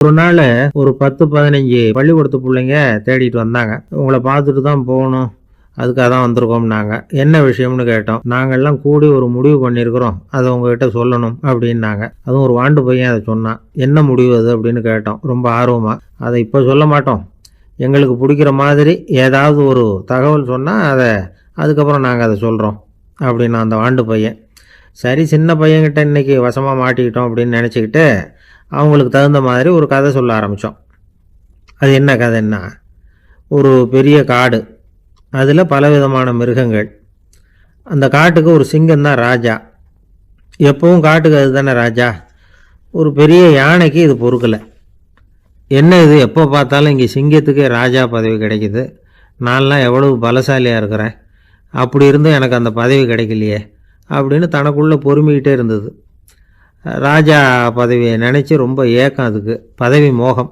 ஒரு நாள் ஒரு 10-15 பள்ளிக்கூடத்து பிள்ளைங்க தேடிட்டு வந்தாங்க. உங்களை பார்த்துட்டு தான் போகணும், அதுக்காக தான் வந்திருக்கோம்னாங்க. என்ன விஷயம்னு கேட்டோம். நாங்கள்லாம் கூடி ஒரு முடிவு பண்ணியிருக்கிறோம், அதை உங்ககிட்ட சொல்லணும் அப்படின்னாங்க. அதுவும் ஒரு வாண்டு பையன் அதை சொன்னான். என்ன முடிவு அது அப்படின்னு கேட்டோம் ரொம்ப ஆர்வமாக. அதை இப்போ சொல்ல மாட்டோம், எங்களுக்கு பிடிக்கிற மாதிரி ஏதாவது ஒரு தகவல் சொன்னால் அதுக்கப்புறம் நாங்கள் அதை சொல்கிறோம் அப்படின்னா அந்த வாண்டு பையன். சரி, சின்ன பையன்கிட்ட இன்றைக்கி வசமாக மாட்டிக்கிட்டோம் அப்படின்னு நினச்சிக்கிட்டு அவங்களுக்கு தகுந்த மாதிரி ஒரு கதை சொல்ல ஆரம்பித்தோம். அது என்ன கதைன்னா, ஒரு பெரிய காடு, அதில் பலவிதமான மிருகங்கள். அந்த காட்டுக்கு ஒரு சிங்கம் தான் ராஜா. எப்பவும் காட்டுக்கு அது தானே ராஜா. ஒரு பெரிய யானைக்கு இது பொறுக்கலை. என்ன இது, எப்போ பார்த்தாலும் இங்கே சிங்கத்துக்கே ராஜா பதவி கிடைக்குது, நான்லாம் எவ்வளவு பலசாலியாக இருக்கிறேன், அப்படி இருந்தும் எனக்கு அந்த பதவி கிடைக்கலையே அப்படின்னு தனக்குள்ளே பொறுமிக்கிட்டே இருந்தது. ராஜா பதவியை நினச்சி ரொம்ப ஏக்கம், அதுக்கு பதவி மோகம்.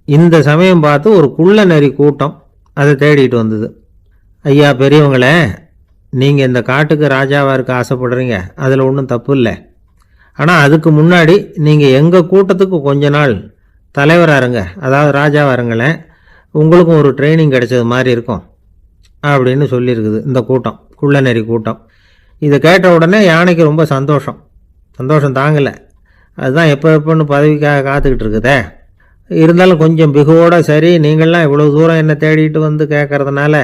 இந்த சமயம் பார்த்து ஒரு குள்ள நரி கூட்டம் அதை தேடிட்டு வந்தது. ஐயா பெரியவங்களே, நீங்கள் இந்த காட்டுக்கு ராஜாவாக இருக்க ஆசைப்படுறீங்க, அதில் ஒன்றும் தப்பு இல்லை. ஆனால் அதுக்கு முன்னாடி நீங்கள் எங்கள் கூட்டத்துக்கு கொஞ்ச நாள் தலைவராக இருங்க, அதாவது ராஜாவாக இருங்களேன், உங்களுக்கும் ஒரு ட்ரைனிங் கிடைச்சது மாதிரி இருக்கும் அப்படின்னு சொல்லியிருக்குது இந்த கூட்டம், குள்ள நரி கூட்டம். இதை கேட்ட உடனே யானைக்கு ரொம்ப சந்தோஷம் தாங்கலை. அதுதான் எப்போன்னு பதவிக்காக காத்துக்கிட்டு இருக்குதே. இருந்தாலும் கொஞ்சம் பிகுவோட, சரி நீங்கள்லாம் இவ்வளோ தூரம் என்னை தேடிட்டு வந்து கேட்கறதுனால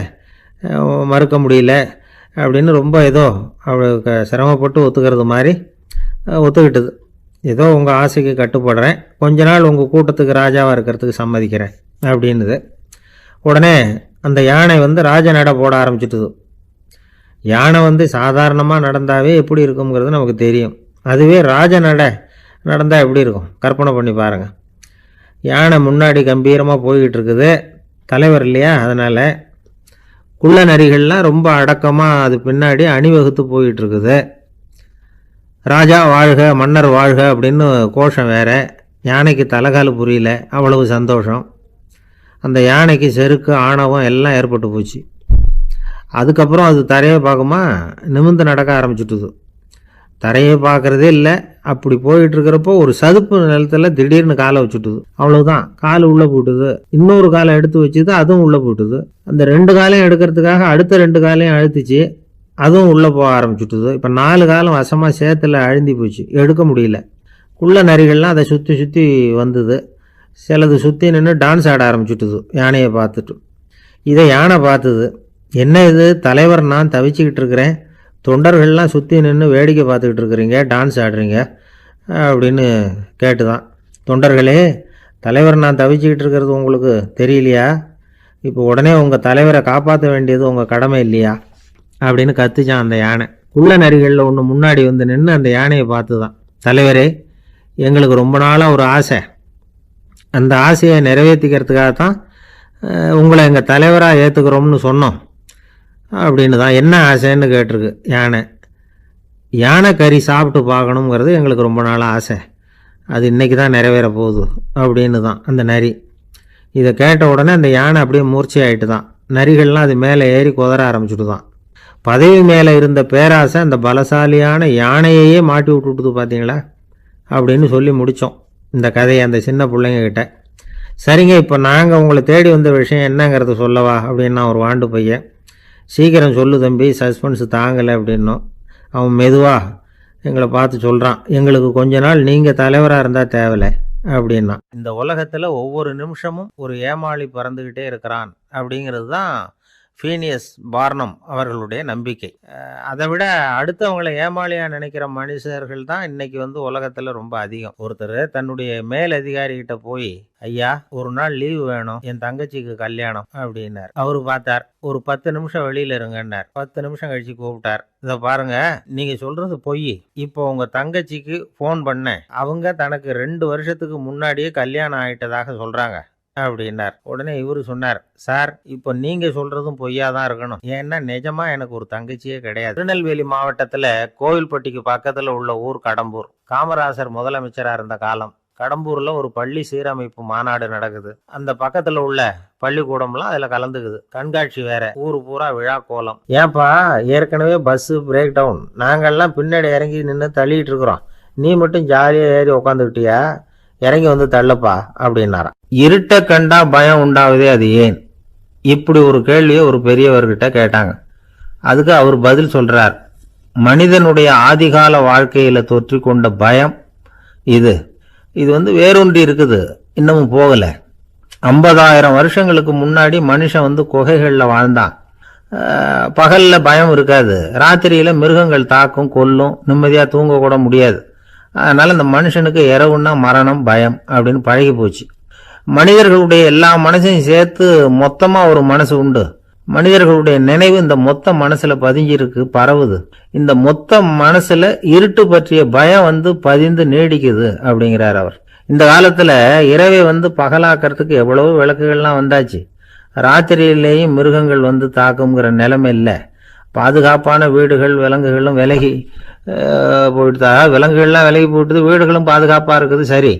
மறுக்க முடியல அப்படின்னு ரொம்ப ஏதோ அவளுக்கு சிரமப்பட்டு ஒத்துக்கிறது மாதிரி ஒத்துக்கிட்டது. ஏதோ உங்கள் ஆசைக்கு கட்டுப்படுறேன், கொஞ்ச நாள் உங்கள் கூட்டத்துக்கு ராஜாவாக இருக்கிறதுக்கு சம்மதிக்கிறேன் அப்படின்னுது. உடனே அந்த யானை ராஜ நட போட ஆரம்பிச்சிட்டுது. யானை சாதாரணமாக நடந்தாவே எப்படி இருக்குங்கிறது நமக்கு தெரியும். அதுவே ராஜ நடந்தால் எப்படி இருக்கும் கற்பனை பண்ணி பாருங்கள். யானை முன்னாடி கம்பீரமாக போய்கிட்டு இருக்குது, தலைவர் இல்லையா, அதனால் குள்ள நரிகள்லாம் ரொம்ப அடக்கமாக அது பின்னாடி அணிவகுத்து போயிட்டு இருக்குது. ராஜா வாழ்க, மன்னர் வாழ்க அப்படின்னு கோஷம் வேற. யானைக்கு தலைகால் புரியல, அவ்வளவு சந்தோஷம். அந்த யானைக்கு செருக்கு, ஆணவம் எல்லாம் ஏற்பட்டு போச்சு. அதுக்கப்புறம் அது தரையை பார்க்குமா, நிமிர்ந்து நடக்க ஆரம்பிச்சுட்டுது. தரையை பார்க்குறதே இல்லை. அப்படி போயிட்டுருக்கிறப்போ ஒரு சதுப்பு நிலத்தில் திடீர்னு காலை வச்சுட்டுது. அவ்வளோதான், கால் உள்ளே போட்டுது. இன்னொரு காலை எடுத்து வச்சுது, அதுவும் உள்ளே போட்டுது. அந்த 2 காலையும் எடுக்கிறதுக்காக அடுத்த 2 காலையும் அழுத்திச்சு, அதுவும் உள்ளே போக ஆரம்பிச்சுட்டுது. இப்போ 4 காலம் வசமாக சேத்துல அழுந்தி போச்சு, எடுக்க முடியல. குள்ள நரிகள்லாம் அதை சுற்றி சுற்றி வந்தது. சிலது சுற்றி நின்று டான்ஸ் ஆட ஆரம்பிச்சுட்டுது யானையை பார்த்துட்டு. இதை யானை பார்த்தது. என்ன இது, தலைவர் நான் தவிச்சிக்கிட்டு இருக்கிறேன், தொண்டர்கள்லாம் சுற்றி நின்று வேடிக்கை பார்த்துக்கிட்டு இருக்கிறீங்க, டான்ஸ் ஆடுறீங்க அப்படின்னு கேட்டுதான். தொண்டர்களே, தலைவர் நான் தவிச்சிக்கிட்டு இருக்கிறது உங்களுக்கு தெரியலையா? இப்போ உடனே உங்கள் தலைவரை காப்பாற்ற வேண்டியது உங்கள் கடமை இல்லையா அப்படின்னு கத்துச்சான் அந்த யானை. குள்ள நரிகளில் ஒன்று முன்னாடி நின்று அந்த யானையை பார்த்து தான், தலைவரே, எங்களுக்கு ரொம்ப நாளாக ஒரு ஆசை, அந்த ஆசையை நிறைவேற்றிக்கிறதுக்காக தான் உங்களை எங்கள் தலைவராக ஏற்றுக்கிறோம்னு சொன்னோம் அப்படின்னு தான். என்ன ஆசைன்னு கேட்டிருக்கு யானை. யானை கறி சாப்பிட்டு பார்க்கணுங்கிறது எங்களுக்கு ரொம்ப நாளாக ஆசை, அது இன்றைக்கி தான் நிறைவேற போகுது அப்படின்னு தான் அந்த நரி. இதை கேட்ட உடனே அந்த யானை அப்படியே மூர்ச்சி ஆகிட்டு தான். நரிகள்லாம் அது மேலே ஏறி குதற ஆரம்பிச்சுட்டு தான். பதவி மேலே இருந்த பேராசை அந்த பலசாலியான யானையையே மாட்டி விட்டுட்டுது பார்த்தீங்களா அப்படின்னு சொல்லி முடித்தோம் இந்த கதையை அந்த சின்ன பிள்ளைங்கக்கிட்ட. சரிங்க, இப்போ நாங்கள் உங்களை தேடி வந்த விஷயம் என்னங்கிறத சொல்லவா அப்படின்னா ஒரு வாண்டு பையன். சீக்கிரம் சொல்லு தம்பி, சஸ்பென்ஸ் தாங்கலை அப்படின்னோம். அவன் மெதுவாக எங்களை பார்த்து சொல்கிறான், எங்களுக்கு கொஞ்ச நாள் நீங்கள் தலைவராக இருந்தால் தேவலை அப்படின்னா. இந்த உலகத்தில் ஒவ்வொரு நிமிஷமும் ஒரு ஏமாளி பறந்துக்கிட்டே இருக்கிறான் அப்படிங்கிறது தான் ஃபீனியஸ் பார்னம் அவர்களுடைய நம்பிக்கை. அதை விட அடுத்தவங்களை ஏமாளியாக நினைக்கிற மனுஷர்கள் தான் இன்னைக்கு உலகத்தில் ரொம்ப அதிகம். ஒருத்தர் தன்னுடைய மேல் அதிகாரிகிட்ட போய், ஐயா ஒரு நாள் லீவு வேணும், என் தங்கச்சிக்கு கல்யாணம் அப்படின்னார். அவரு பார்த்தார், ஒரு 10 நிமிஷம் வெளியில இருங்கன்னார். 10 நிமிஷம் கழிச்சு கூப்பிட்டார். இதை பாருங்க, நீங்க சொல்றது பொய், இப்போ உங்க தங்கச்சிக்கு ஃபோன் பண்ணேன், அவங்க தனக்கு 2 வருஷத்துக்கு முன்னாடியே கல்யாணம் ஆயிட்டதாக சொல்றாங்க அப்படின்னார். உடனே இவரு சொன்னார், சார் இப்போ நீங்க சொல்றதும் பொய்யா தான் இருக்கணும், ஏன்னா நிஜமா எனக்கு ஒரு தங்கச்சியே கிடையாது. திருநெல்வேலி மாவட்டத்துல கோவில்பட்டிக்கு பக்கத்துல உள்ள ஊர் கடம்பூர். காமராசர் முதலமைச்சரா இருந்த காலம். கடம்பூர்ல ஒரு பள்ளி சீரமைப்பு மாநாடு நடக்குது. அந்த பக்கத்துல உள்ள பள்ளிக்கூடம்லாம் அதுல கலந்துக்குது. கண்காட்சி வேற, ஊரு பூரா விழா கோலம். ஏன்பா, ஏற்கனவே பஸ் பிரேக் டவுன், நாங்கள்லாம் பின்னாடி இறங்கி நின்று தள்ளிட்டு இருக்கிறோம், நீ மட்டும் ஜாலியா ஏறி உக்காந்துக்கிட்டியா, இறங்கி வந்து தள்ளப்பா அப்படின்னாராம். இருட்ட கண்டா பயம் உண்டாவதே அது ஏன்? இப்படி ஒரு கேள்வியை ஒரு பெரியவர்கிட்ட கேட்டாங்க. அதுக்கு அவர் பதில் சொல்றார். மனிதனுடைய ஆதிகால வாழ்க்கையில தொற்றிக்கொண்ட பயம் இது இது வேரூன்றி இருக்குது, இன்னமும் போகல. 50,000 வருஷங்களுக்கு முன்னாடி மனுஷன் குகைகள்ல வாழ்ந்தான். பகல்ல பயம் இருக்காது, ராத்திரியில மிருகங்கள் தாக்கும் கொல்லும், நிம்மதியா தூங்க கூட முடியாது. அதனால இந்த மனுஷனுக்கு இரவுன்னா மரணம் பயம் அப்படின்னு பழகி போச்சு. மனிதர்களுடைய எல்லா மனசையும் சேர்த்து மொத்தமா ஒரு மனசு உண்டு. மனிதர்களுடைய நினைவு இந்த மொத்த மனசுல பதிஞ்சிருக்கு, பரவுது. இந்த மொத்த மனசுல இருட்டு பற்றிய பயம் பதிந்து நீடிக்குது அப்படிங்கிறார் அவர். இந்த காலத்துல இரவை பகலாக்கிறதுக்கு எவ்வளவோ விளக்குகள்லாம் வந்தாச்சு. ராத்திரியிலேயும் மிருகங்கள் தாக்குங்கிற நிலைமை இல்லை. பாதுகாப்பான வீடுகள் விலங்குகளும் விலகி போயிட்டு, விலங்குகள்லாம் விலகி போயிட்டு, வீடுகளும் பாதுகாப்பா இருக்குது. சரி,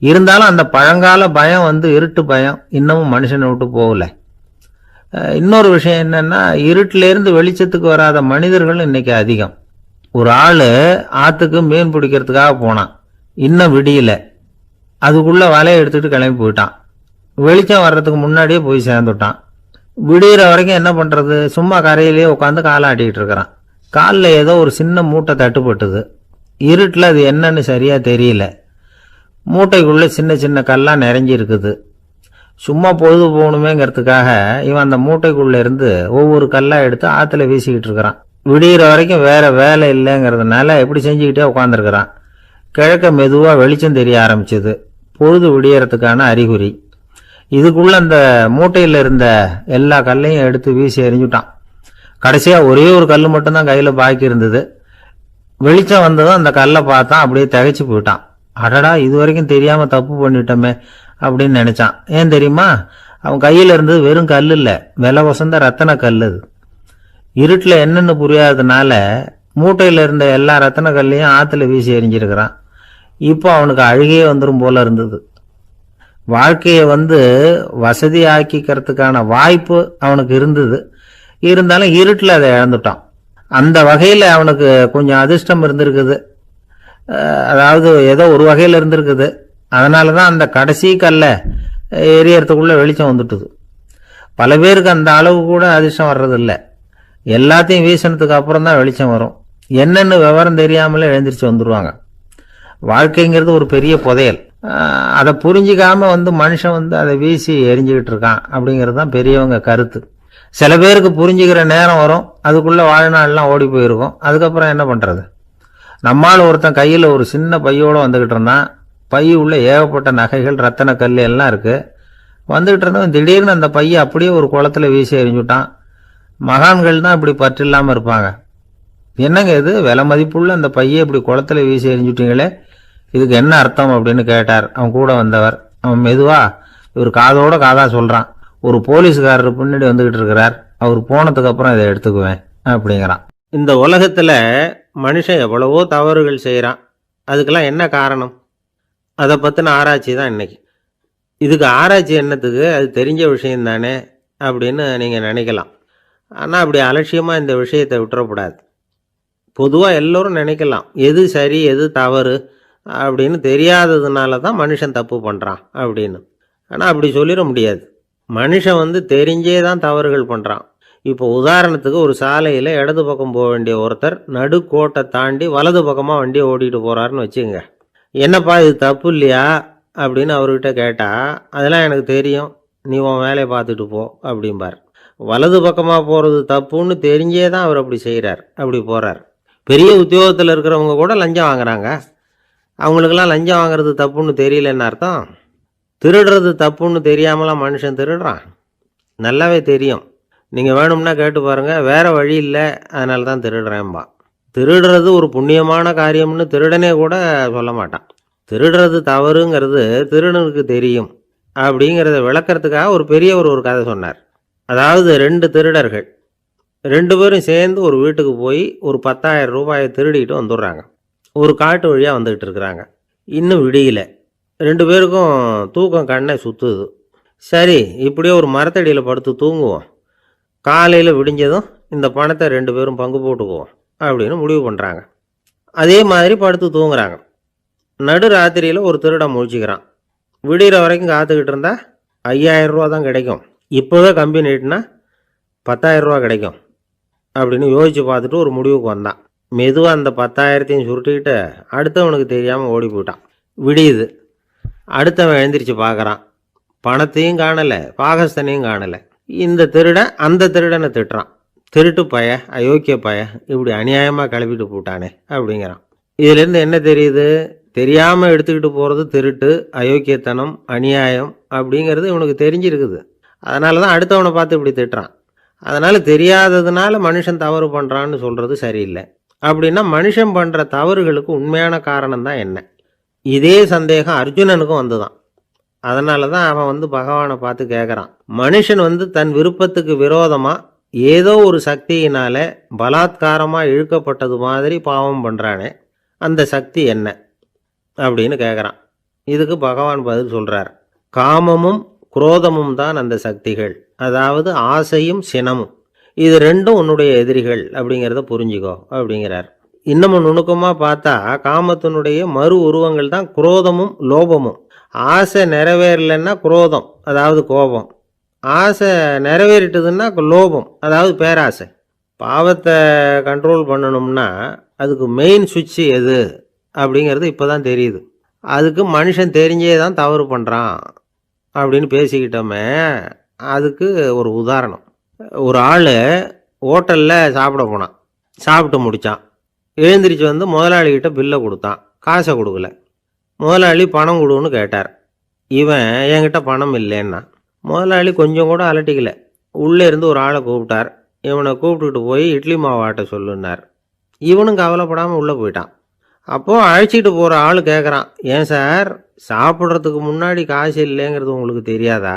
இருந்தாலும் அந்த பழங்கால பயம் இருட்டு பயம் இன்னமும் மனுஷனை விட்டு போகல. இன்னொரு விஷயம் என்னன்னா, இருட்டிலேருந்து வெளிச்சத்துக்கு வராத மனிதர்கள் இன்னைக்கு அதிகம். ஒரு ஆளு ஆத்துக்கு மீன் பிடிக்கிறதுக்காக போனான், இன்னும் விடியல. அதுக்குள்ள வலையை எடுத்துட்டு கிளம்பி போயிட்டான். வெளிச்சம் வர்றதுக்கு முன்னாடியே போய் சேர்ந்துட்டான். விடிகிற வரைக்கும் என்ன பண்றது, சும்மா கரையிலேயே உட்காந்து காலாட்டிக்கிட்டு இருக்கிறான். காலில் ஏதோ ஒரு சின்ன மூட்டை தட்டுப்பட்டுது. இருட்டில் அது என்னன்னு சரியா தெரியல. மூட்டைக்குள்ள சின்ன சின்ன கல்லா நிறைஞ்சி இருக்குது. சும்மா பொழுது போகணுமேங்கிறதுக்காக இவன் அந்த மூட்டைக்குள்ள இருந்து ஒவ்வொரு கல்லா எடுத்து ஆத்துல வீசிக்கிட்டு இருக்கிறான். விடிகிற வரைக்கும் வேற வேலை இல்லைங்கிறதுனால எப்படி செஞ்சுக்கிட்டே உட்காந்துருக்கிறான். கிழக்க மெதுவா வெளிச்சம் தெரிய ஆரம்பிச்சது. பொழுது விடியறதுக்கான அறிகுறி. இதுக்குள்ள அந்த மூட்டையில இருந்த எல்லா கல்லையும் எடுத்து வீசி எறிஞ்சுட்டான். கடைசியா ஒரே ஒரு கல் மட்டும்தான் கையில பாக்கி இருந்தது. வெளிச்சம் வந்ததும் அந்த கல்லை பார்த்தான், அப்படியே திகைச்சு போயிட்டான். அடடா, இது வரைக்கும் தெரியாம தப்பு பண்ணிட்டோமே அப்படின்னு நினைச்சான். ஏன் தெரியுமா, அவன் கையில இருந்தது வெறும் கல் இல்ல, விலை வசந்த ரத்தன கல். அது இருட்டுல என்னன்னு புரியாததுனால மூட்டையில இருந்த எல்லா ரத்தன கல்லையும் ஆத்துல வீசி எறிஞ்சிருக்கிறான். இப்போ அவனுக்கு அழுகையே வந்துடும் போல இருந்தது. வாழ்க்கையை வசதி ஆக்கிக்கிறதுக்கான வாய்ப்பு அவனுக்கு இருந்தது. இருந்தாலும் இருட்டில் அதை இழந்துட்டான். அந்த வகையில் அவனுக்கு கொஞ்சம் அதிர்ஷ்டம் இருந்திருக்குது. அதாவது ஏதோ ஒரு வகையில் இருந்திருக்குது. அதனால தான் அந்த கடைசி கல்லை எரியறதுக்குள்ள வெளிச்சம் வந்துட்டுது. பல பேருக்கு அந்த அளவு கூட அதிர்ஷ்டம் வர்றதில்லை. எல்லாத்தையும் வீசினதுக்கு அப்புறம் தான் வெளிச்சம் வரும். என்னென்னு விவரம் தெரியாமலே எழுந்திரிச்சு வந்துடுவாங்க. வாழ்க்கைங்கிறது ஒரு பெரிய புதையல். அதை புரிஞ்சிக்காம மனுஷன் அதை வீசி எரிஞ்சுக்கிட்டு இருக்கான் அப்படிங்கிறது தான் பெரியவங்க கருத்து. சில பேருக்கு புரிஞ்சுக்கிற நேரம் வரும், அதுக்குள்ள வாழ்நாள்லாம் ஓடி போயிருக்கும். அதுக்கப்புறம் என்ன பண்றது? நம்மால் ஒருத்தன் கையில் ஒரு சின்ன பையோட வந்துகிட்டு இருந்தான். பை உள்ள ஏகப்பட்ட நகைகள் ரத்தன கல் எல்லாம் இருக்கு. வந்துகிட்டு இருந்தவன் திடீர்னு அந்த பையை அப்படியே ஒரு குளத்துல வீசி எறிஞ்சுட்டான். மகான்கள் தான் இப்படி பற்று இல்லாம இருப்பாங்க. என்னங்க இது, விலை மதிப்புள்ள அந்த பையை இப்படி குளத்துல வீசி எறிஞ்சுட்டீங்களே, இதுக்கு என்ன அர்த்தம் அப்படின்னு கேட்டார் அவன் கூட வந்தவர். அவன் மெதுவா இவர் காதோட காதா சொல்றான். ஒரு போலீஸ்காரர் பின்னாடி வந்துகிட்டு இருக்கிறார், அவர் போனதுக்கு அப்புறம் இதை எடுத்துக்குவேன் அப்படிங்கிறான். இந்த உலகத்துல மனுஷன் எவ்வளவோ தவறுகள் செய்யறான். அதுக்கெல்லாம் என்ன காரணம்? அதை பத்தின ஆராய்ச்சி தான் இன்னைக்கு. இதுக்கு ஆராய்ச்சி என்னத்துக்கு, அது தெரிஞ்ச விஷயம் தானே அப்படின்னு நீங்க நினைக்கலாம். ஆனா அப்படி அலட்சியமா இந்த விஷயத்தை விட்டுறக்கூடாது. பொதுவா எல்லோரும் நினைக்கலாம், எது சரி எது தவறு அப்படின்னு தெரியாததுனால தான் மனுஷன் தப்பு பண்ணுறான் அப்படின்னு. ஆனால் அப்படி சொல்லிட முடியாது. மனுஷன் தெரிஞ்சே தான் தவறுகள் பண்ணுறான். இப்போ உதாரணத்துக்கு ஒரு சாலையில் இடது பக்கம் போக வேண்டிய ஒருத்தர் நடுக்கோட்டை தாண்டி வலது பக்கமாக வண்டியை ஓட்டிகிட்டு போகிறாருன்னு வச்சுக்கோங்க. என்னப்பா இது தப்பு இல்லையா அப்படின்னு அவர்கிட்ட கேட்டால், அதெல்லாம் எனக்கு தெரியும், நீ உன் வேலையை பார்த்துட்டு போ அப்படிம்பார். வலது பக்கமாக போகிறது தப்புன்னு தெரிஞ்சே தான் அவர் அப்படி செய்கிறார், அப்படி போகிறார். பெரிய உத்தியோகத்தில் இருக்கிறவங்க கூட லஞ்சம் வாங்குறாங்க. அவங்களுக்கெல்லாம் லஞ்சம் வாங்குறது தப்புன்னு தெரியலன்னு அர்த்தம்? திருடுறது தப்புன்னு தெரியாமலாம் மனுஷன் திருடுறான்? நல்லாவே தெரியும். நீங்கள் வேணும்னா கேட்டு பாருங்கள், வேற வழி இல்லை அதனால தான் திருடுறேன்பா. திருடுறது ஒரு புண்ணியமான காரியம்னு திருடனே கூட சொல்ல மாட்டான். திருடுறது தவறுங்கிறது திருடனுக்கு தெரியும் அப்படிங்கிறத விளக்கறதுக்காக ஒரு பெரியவர் ஒரு கதை சொன்னார். அதாவது 2 திருடர்கள் 2 பேரும் சேர்ந்து ஒரு வீட்டுக்கு போய் ஒரு 10,000 ரூபாயை திருடிட்டு வந்துடுறாங்க. ஒரு காட்டு வழியாக வந்துக்கிட்டு இருக்கிறாங்க. இன்னும் விடியல. 2 பேருக்கும் தூக்கம் கண்ணை சுற்றுது. சரி, இப்படியே ஒரு மரத்தடியில் படுத்து தூங்குவோம், காலையில் விடிஞ்சதும் இந்த பணத்தை 2 பேரும் பங்கு போட்டுக்குவோம் அப்படின்னு முடிவு பண்ணுறாங்க. அதே மாதிரி படுத்து தூங்குறாங்க. நடு ராத்திரியில் ஒரு திருடன் முழிச்சுக்கிறான். விடிகிற வரைக்கும் காத்துக்கிட்டு இருந்தால் 5000 ரூபா தான் கிடைக்கும். இப்போவே கம்பி நீட்டினா 10,000 ரூபா கிடைக்கும் அப்படின்னு யோசித்து பார்த்துட்டு ஒரு முடிவுக்கு வந்தான். மெதுவாக அந்த 10,000த்தையும் சுருட்டிக்கிட்டு அடுத்தவனுக்கு தெரியாமல் ஓடி போயிட்டான். விடியுது. அடுத்தவன் எழுந்திரிச்சு பார்க்குறான். பணத்தையும் காணலை, பாகஸ்தனையும் காணலை. இந்த திருடன் அந்த திருடனை திட்டுறான். திருட்டு பய, அயோக்கிய பய, இப்படி அநியாயமாக கிளப்பிட்டு போட்டானே அப்படிங்கிறான். இதுலேருந்து என்ன தெரியுது? தெரியாமல் எடுத்துக்கிட்டு போகிறது திருட்டு, அயோக்கியத்தனம், அநியாயம் அப்படிங்கிறது இவனுக்கு தெரிஞ்சிருக்குது. அதனால தான் அடுத்தவனை பார்த்து இப்படி திட்டுறான். அதனால் தெரியாததுனால மனுஷன் தவறு பண்ணுறான்னு சொல்கிறது சரியில்லை. அப்படின்னா மனுஷன் பண்ணுற தவறுகளுக்கு உண்மையான காரணம் தான் என்ன? இதே சந்தேகம் அர்ஜுனனுக்கும் வந்துதான். அதனால தான் அவன் பகவானை பார்த்து கேட்குறான். மனுஷன் தன் விருப்பத்துக்கு விரோதமாக ஏதோ ஒரு சக்தியினால பலாத்காரமாக இழுக்கப்பட்டது மாதிரி பாவம் பண்ணுறானே, அந்த சக்தி என்ன அப்படின்னு கேட்குறான். இதுக்கு பகவான் பதில் சொல்கிறார். காமமும் குரோதமும் தான் அந்த சக்திகள், அதாவது ஆசையும் சினமும். இது ரெண்டும் உன்னுடைய எதிரிகள் அப்படிங்கிறத புரிஞ்சுக்கோ அப்படிங்கிறார். இன்னமும் நுணுக்கமாக பார்த்தா காமத்தினுடைய மறு உருவங்கள் தான் குரோதமும் லோபமும். ஆசை நிறைவேறலைன்னா குரோதம், அதாவது கோபம். ஆசை நிறைவேறிட்டதுன்னா லோபம், அதாவது பேராசை. பாவத்தை கண்ட்ரோல் பண்ணணும்னா அதுக்கு மெயின் சுவிட்சு எது அப்படிங்கிறது இப்போ தான் தெரியுது. அதுக்கு மனுஷன் தெரிஞ்சே தான் தவறு பண்ணுறான் அப்படின்னு பேசிக்கிட்டோமே. அதுக்கு ஒரு உதாரணம். ஒரு ஆள் ஹோட்டலில் சாப்பிட போனான். சாப்பிட்டு முடித்தான். எழுந்திரிச்சு முதலாளிகிட்ட பில்லை கொடுத்தான். காசை கொடுக்கல. முதலாளி பணம் கொடுன்னு கேட்டார். இவன் என்கிட்ட பணம் இல்லைன்னா. முதலாளி கொஞ்சம் கூட அலட்டிக்கல. உள்ளே இருந்து ஒரு ஆளை கூப்பிட்டார். இவனை கூப்பிட்டுக்கிட்டு போய் இட்லி மாவு ஆட்ட சொல்லுன்னார். இவனும் கவலைப்படாமல் உள்ளே போயிட்டான். அப்போது அழைச்சிட்டு போகிற ஆள் கேட்குறான், ஏன் சார் சாப்பிட்றதுக்கு முன்னாடி காசு இல்லைங்கிறது உங்களுக்கு தெரியாதா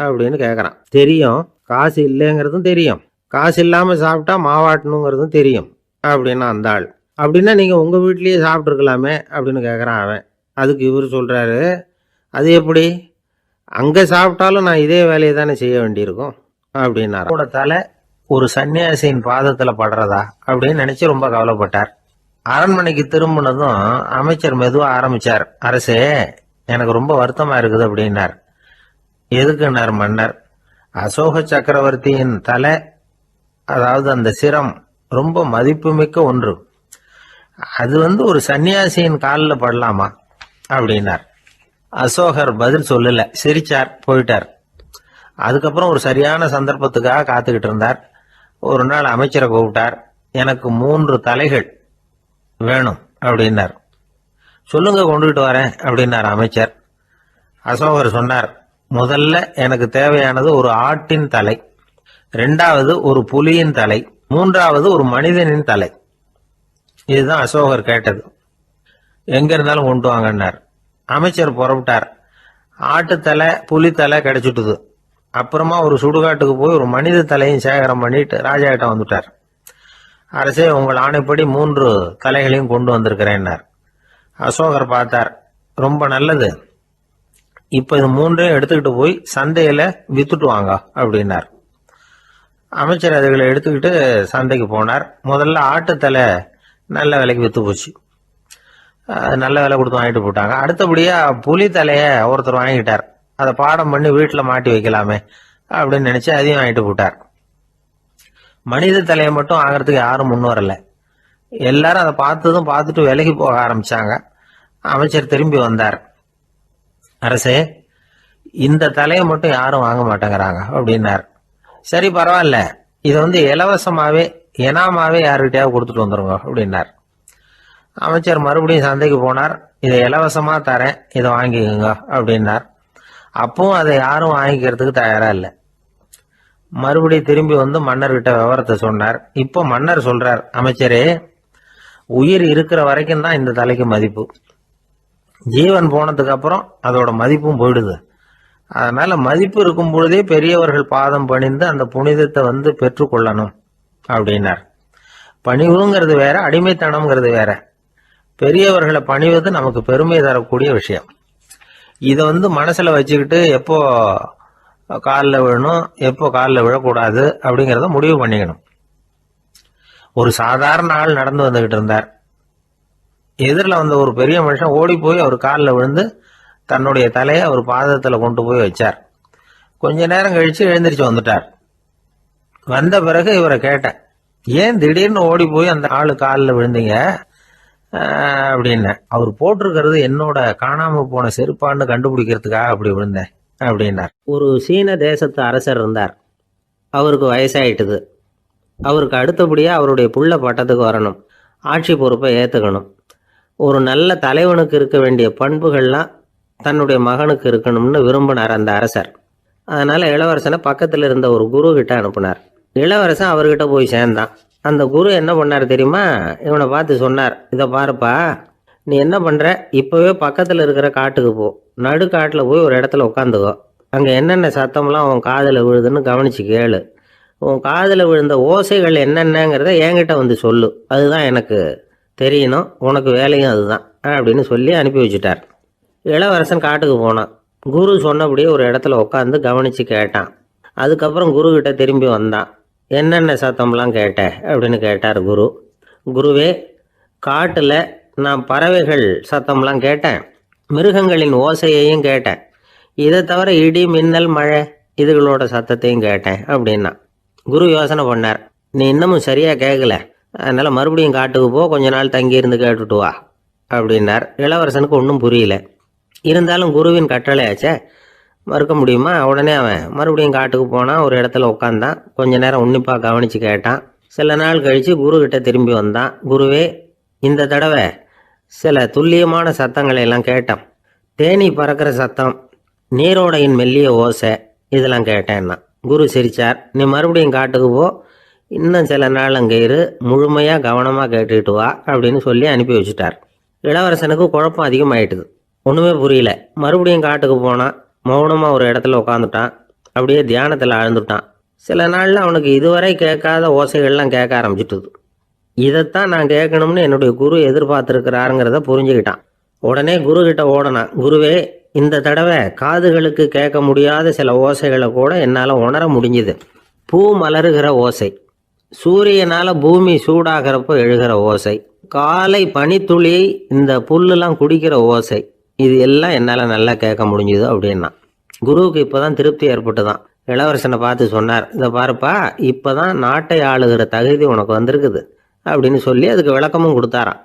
அப்படின்னு கேட்குறான். தெரியும், காசு இல்லைங்கிறதும் தெரியும், காசு இல்லாமல் சாப்பிட்டா மாவாட்டணுங்கிறதும் தெரியும் அப்படின்னா அந்த ஆள். அப்படின்னா நீங்கள் உங்கள் வீட்லேயே சாப்பிட்ருக்கலாமே அப்படின்னு கேட்குறான் அவன். அதுக்கு இவர் சொல்கிறாரு, அது எப்படி? அங்கே சாப்பிட்டாலும் நான் இதே வேலையை தானே செய்ய வேண்டியிருக்கும் அப்படின்னார். அவரோட தலை ஒரு சன்னியாசியின் பாதத்தில் படுறதா அப்படின்னு நினச்சி ரொம்ப கவலைப்பட்டார். அரண்மனைக்கு திரும்பினதும் அமைச்சர் மெதுவாக ஆரம்பித்தார். அரசே, எனக்கு ரொம்ப வருத்தமாக இருக்குது அப்படின்னார். எதுக்குன்னார் மன்னர். அசோக சக்கரவர்த்தியின் தலை, அதாவது அந்த சிரம், ரொம்ப மதிப்புமிக்க ஒன்று. அது ஒரு சன்னியாசியின் காலில் படலாமா அப்படின்னார். அசோகர் பதில் சொல்லல, சிரிச்சார், போயிட்டார். அதுக்கப்புறம் ஒரு சரியான சந்தர்ப்பத்துக்காக காத்துக்கிட்டு இருந்தார். ஒரு நாள் அமைச்சரை கூப்பிட்டார். எனக்கு 3 தலைகள் வேணும் அப்படின்னார். சொல்லுங்க, கொண்டுகிட்டு வரேன் அப்படின்னார் அமைச்சர். அசோகர் சொன்னார், முதல்ல எனக்கு தேவையானது ஒரு ஆட்டின் தலை, 2வது ஒரு புலியின் தலை, 3வது ஒரு மனிதனின் தலை. இதுதான் அசோகர் கேட்டது. எங்க இருந்தாலும் கொண்டு வாங்கன்னார். அமைச்சர் புறப்பட்டார். ஆட்டுத்தலை புலித்தலை கிடைச்சிட்டுது. அப்புறமா ஒரு சுடுகாட்டுக்கு போய் ஒரு மனித தலையும் சேகரம் பண்ணிட்டு ராஜா கிட்ட வந்துட்டார். அரசே, உங்கள் ஆணைப்படி 3 தலைகளையும் கொண்டு வந்திருக்கிறேன்னார். அசோகர் பார்த்தார். ரொம்ப நல்லது, இப்போ இது 3ஐயும் எடுத்துக்கிட்டு போய் சந்தையில் வித்துட்டு வாங்க அப்படின்னார். அமைச்சர் அதுகளை எடுத்துக்கிட்டு சந்தைக்கு போனார். முதல்ல ஆட்டுத்தலை நல்ல விலைக்கு விற்று போச்சு. நல்ல விலை கொடுத்து வாங்கிட்டு போட்டாங்க. அடுத்தபடியாக புலி தலையை ஒருத்தர் வாங்கிட்டார். அதை பாடம் பண்ணி வீட்டில் மாட்டி வைக்கலாமே அப்படின்னு நினச்சி அதையும் வாங்கிட்டு போட்டார். மனித தலையை மட்டும் வாங்கிறதுக்கு யாரும் முன் வரல. எல்லாரும் அதை பார்த்துட்டு விலகி போக ஆரம்பிச்சாங்க. அமைச்சர் திரும்பி வந்தார். அரசே, இந்த தலையை மட்டும் யாரும் வாங்க மாட்டேங்கிறாங்க அப்படின்னார். சரி, பரவாயில்ல, இதை இலவசமாகவே எனாமாவே யாருக்கிட்டையாவது கொடுத்துட்டு வந்துருங்க அப்படின்னார். அமைச்சர் மறுபடியும் சந்தைக்கு போனார். இதை இலவசமாக தரேன், இதை வாங்கிக்கோங்க அப்படின்னார். அப்பவும் அதை யாரும் வாங்கிக்கிறதுக்கு தயாராக இல்லை. மறுபடியும் திரும்பி மன்னர்கிட்ட விவரத்தை சொன்னார். இப்போ மன்னர் சொல்றார், அமைச்சரே, உயிர் இருக்கிற வரைக்கும் தான் இந்த தலைக்கு மதிப்பு. ஜீவன் போனதுக்கு அப்புறம் அதோட மதிப்பும் போயிடுது. அதனால மதிப்பு இருக்கும் பொழுதே பெரியவர்கள் பாதம் பணிந்து அந்த புனிதத்தை பெற்றுக்கொள்ளணும் அப்படின்னார். பணிவுங்கிறது வேற, அடிமைத்தனம்ங்கிறது வேற. பெரியவர்களை பணிவது நமக்கு பெருமை தரக்கூடிய விஷயம். இதை மனசுல வச்சுக்கிட்டு எப்போ காலில் விழணும், எப்போ காலில் விழக்கூடாது அப்படிங்கிறத முடிவு பண்ணிக்கணும். ஒரு சாதாரண ஆள் நடந்து வந்துகிட்டு இருந்தார். எதிரில் வந்த ஒரு பெரிய மனுஷன் ஓடி போய் அவர் காலில் விழுந்து தன்னுடைய தலையை அவர் பாதத்தில் கொண்டு போய் வச்சார். கொஞ்ச நேரம் கழிச்சு எழுந்திரிச்சு வந்துட்டார். வந்த பிறகு இவரை கேட்டேன், ஏன் திடீர்னு ஓடி போய் அந்த ஆளு காலில் விழுந்தீங்க அப்படின்னு. அவர் போட்டிருக்கிறது என்னோட காணாம போன செருப்பான்னு கண்டுபிடிக்கிறதுக்காக அப்படி விழுந்தேன் அப்படின்னார். ஒரு சீன தேசத்து அரசர் இருந்தார். அவருக்கு வயசாயிட்டுது. அவருக்கு அடுத்தபடியாக அவருடைய புள்ள பட்டத்துக்கு வரணும், ஆட்சி பொறுப்பை ஏற்றுக்கணும். ஒரு நல்ல தலைவனுக்கு இருக்க வேண்டிய பண்புகள்லாம் தன்னுடைய மகனுக்கு இருக்கணும்னு விரும்பினார் அந்த அரசர். அதனால் இளவரசனை பக்கத்தில் இருந்த ஒரு குரு கிட்ட அனுப்புனார். இளவரசன் அவர்கிட்ட போய் சேர்ந்தான். அந்த குரு என்ன பண்ணார் தெரியுமா? இவனை பார்த்து சொன்னார், இதை பாருப்பா, நீ என்ன பண்ணுற, இப்போவே பக்கத்தில் இருக்கிற காட்டுக்கு போ, நடுக்காட்டில் போய் ஒரு இடத்துல உட்காந்துக்கோ. அங்கே என்னென்ன சத்தம்லாம் உன் காதில் விழுதுன்னு கவனித்து கேளு. உன் காதில் விழுந்த ஓசைகள் என்னென்னங்கிறத என்கிட்ட வந்து சொல்லு, அதுதான் எனக்கு தெரியணும், உனக்கு வேலையும் அதுதான் அப்படின்னு சொல்லி அனுப்பி வச்சுட்டார். இளவரசன் காட்டுக்கு போனான். குரு சொன்னபடியே ஒரு இடத்துல உட்காந்து கவனித்து கேட்டான். அதுக்கப்புறம் குருக்கிட்ட திரும்பி வந்தான். என்னென்ன சத்தம்லாம் கேட்ட அப்படின்னு கேட்டார் குரு. குருவே, காட்டில் நான் பறவைகள் சத்தம்லாம் கேட்டேன், மிருகங்களின் ஓசையையும் கேட்டேன், இதை தவிர இடி மின்னல் மழை இதுகளோட சத்தத்தையும் கேட்டேன் அப்படின்னா. குரு யோசனை பண்ணார், நீ இன்னமும் சரியாக கேட்கல, அதனால் மறுபடியும் காட்டுக்கு போ, கொஞ்ச நாள் தங்கி இருந்து கேட்டுட்டு வா அப்படின்னார். இளவரசனுக்கு ஒன்றும் புரியல. இருந்தாலும் குருவின் கட்டளையாச்சே, மறுக்க முடியுமா? உடனே அவன் மறுபடியும் காட்டுக்கு போனான். ஒரு இடத்துல உட்காந்தான். கொஞ்ச நேரம் உன்னிப்பாக கவனித்து கேட்டான். சில நாள் கழித்து குருக்கிட்ட திரும்பி வந்தான். குருவே, இந்த தடவை சில துல்லியமான சத்தங்களை எல்லாம் கேட்டான். தேனி பறக்கிற சத்தம், நீரோடையின் மெல்லிய ஓசை, இதெல்லாம் கேட்டேன்னா. குரு சிரித்தார். நீ மறுபடியும் காட்டுக்கு போ, இன்னும் சில நாள் அங்கே இரு, முழுமையாக கவனமாக கேட்டுக்கிட்டு வா அப்படின்னு சொல்லி அனுப்பி வச்சுட்டார். இளவரசனுக்கு குழப்பம் அதிகமாயிட்டுது. ஒன்றுமே புரியல. மறுபடியும் காட்டுக்கு போனான். மௌனமாக ஒரு இடத்துல உட்காந்துட்டான். அப்படியே தியானத்தில் ஆழ்ந்துட்டான். சில நாளில் அவனுக்கு இதுவரை கேட்காத ஓசைகள்லாம் கேட்க ஆரம்பிச்சிட்டுது. இதைத்தான் நான் கேட்கணும்னு என்னுடைய குரு எதிர்பார்த்துருக்கிறாருங்கிறத புரிஞ்சுக்கிட்டான். உடனே குரு கிட்ட ஓடனான். குருவே, இந்த தடவை காதுகளுக்கு கேட்க முடியாத சில ஓசைகளை கூட என்னால் உணர முடிஞ்சுது. பூ மலருகிற ஓசை, சூரியனால் பூமி சூடாகிறப்போ எழுகிற ஓசை, காலை பனித்துளி இந்த புல்லுலாம் குடிக்கிற ஓசை, இது எல்லாம் என்னால் நல்லா கேட்க முடிஞ்சுது அப்படின்னா. குருவுக்கு இப்போ தான் திருப்தி ஏற்பட்டு தான். இளவரசனை பார்த்து சொன்னார், இதை பாருப்பா, இப்போ தான் நாட்டை ஆளுகிற தகுதி உனக்கு வந்திருக்குது அப்படின்னு சொல்லி அதுக்கு விளக்கமும் கொடுத்தாராம்.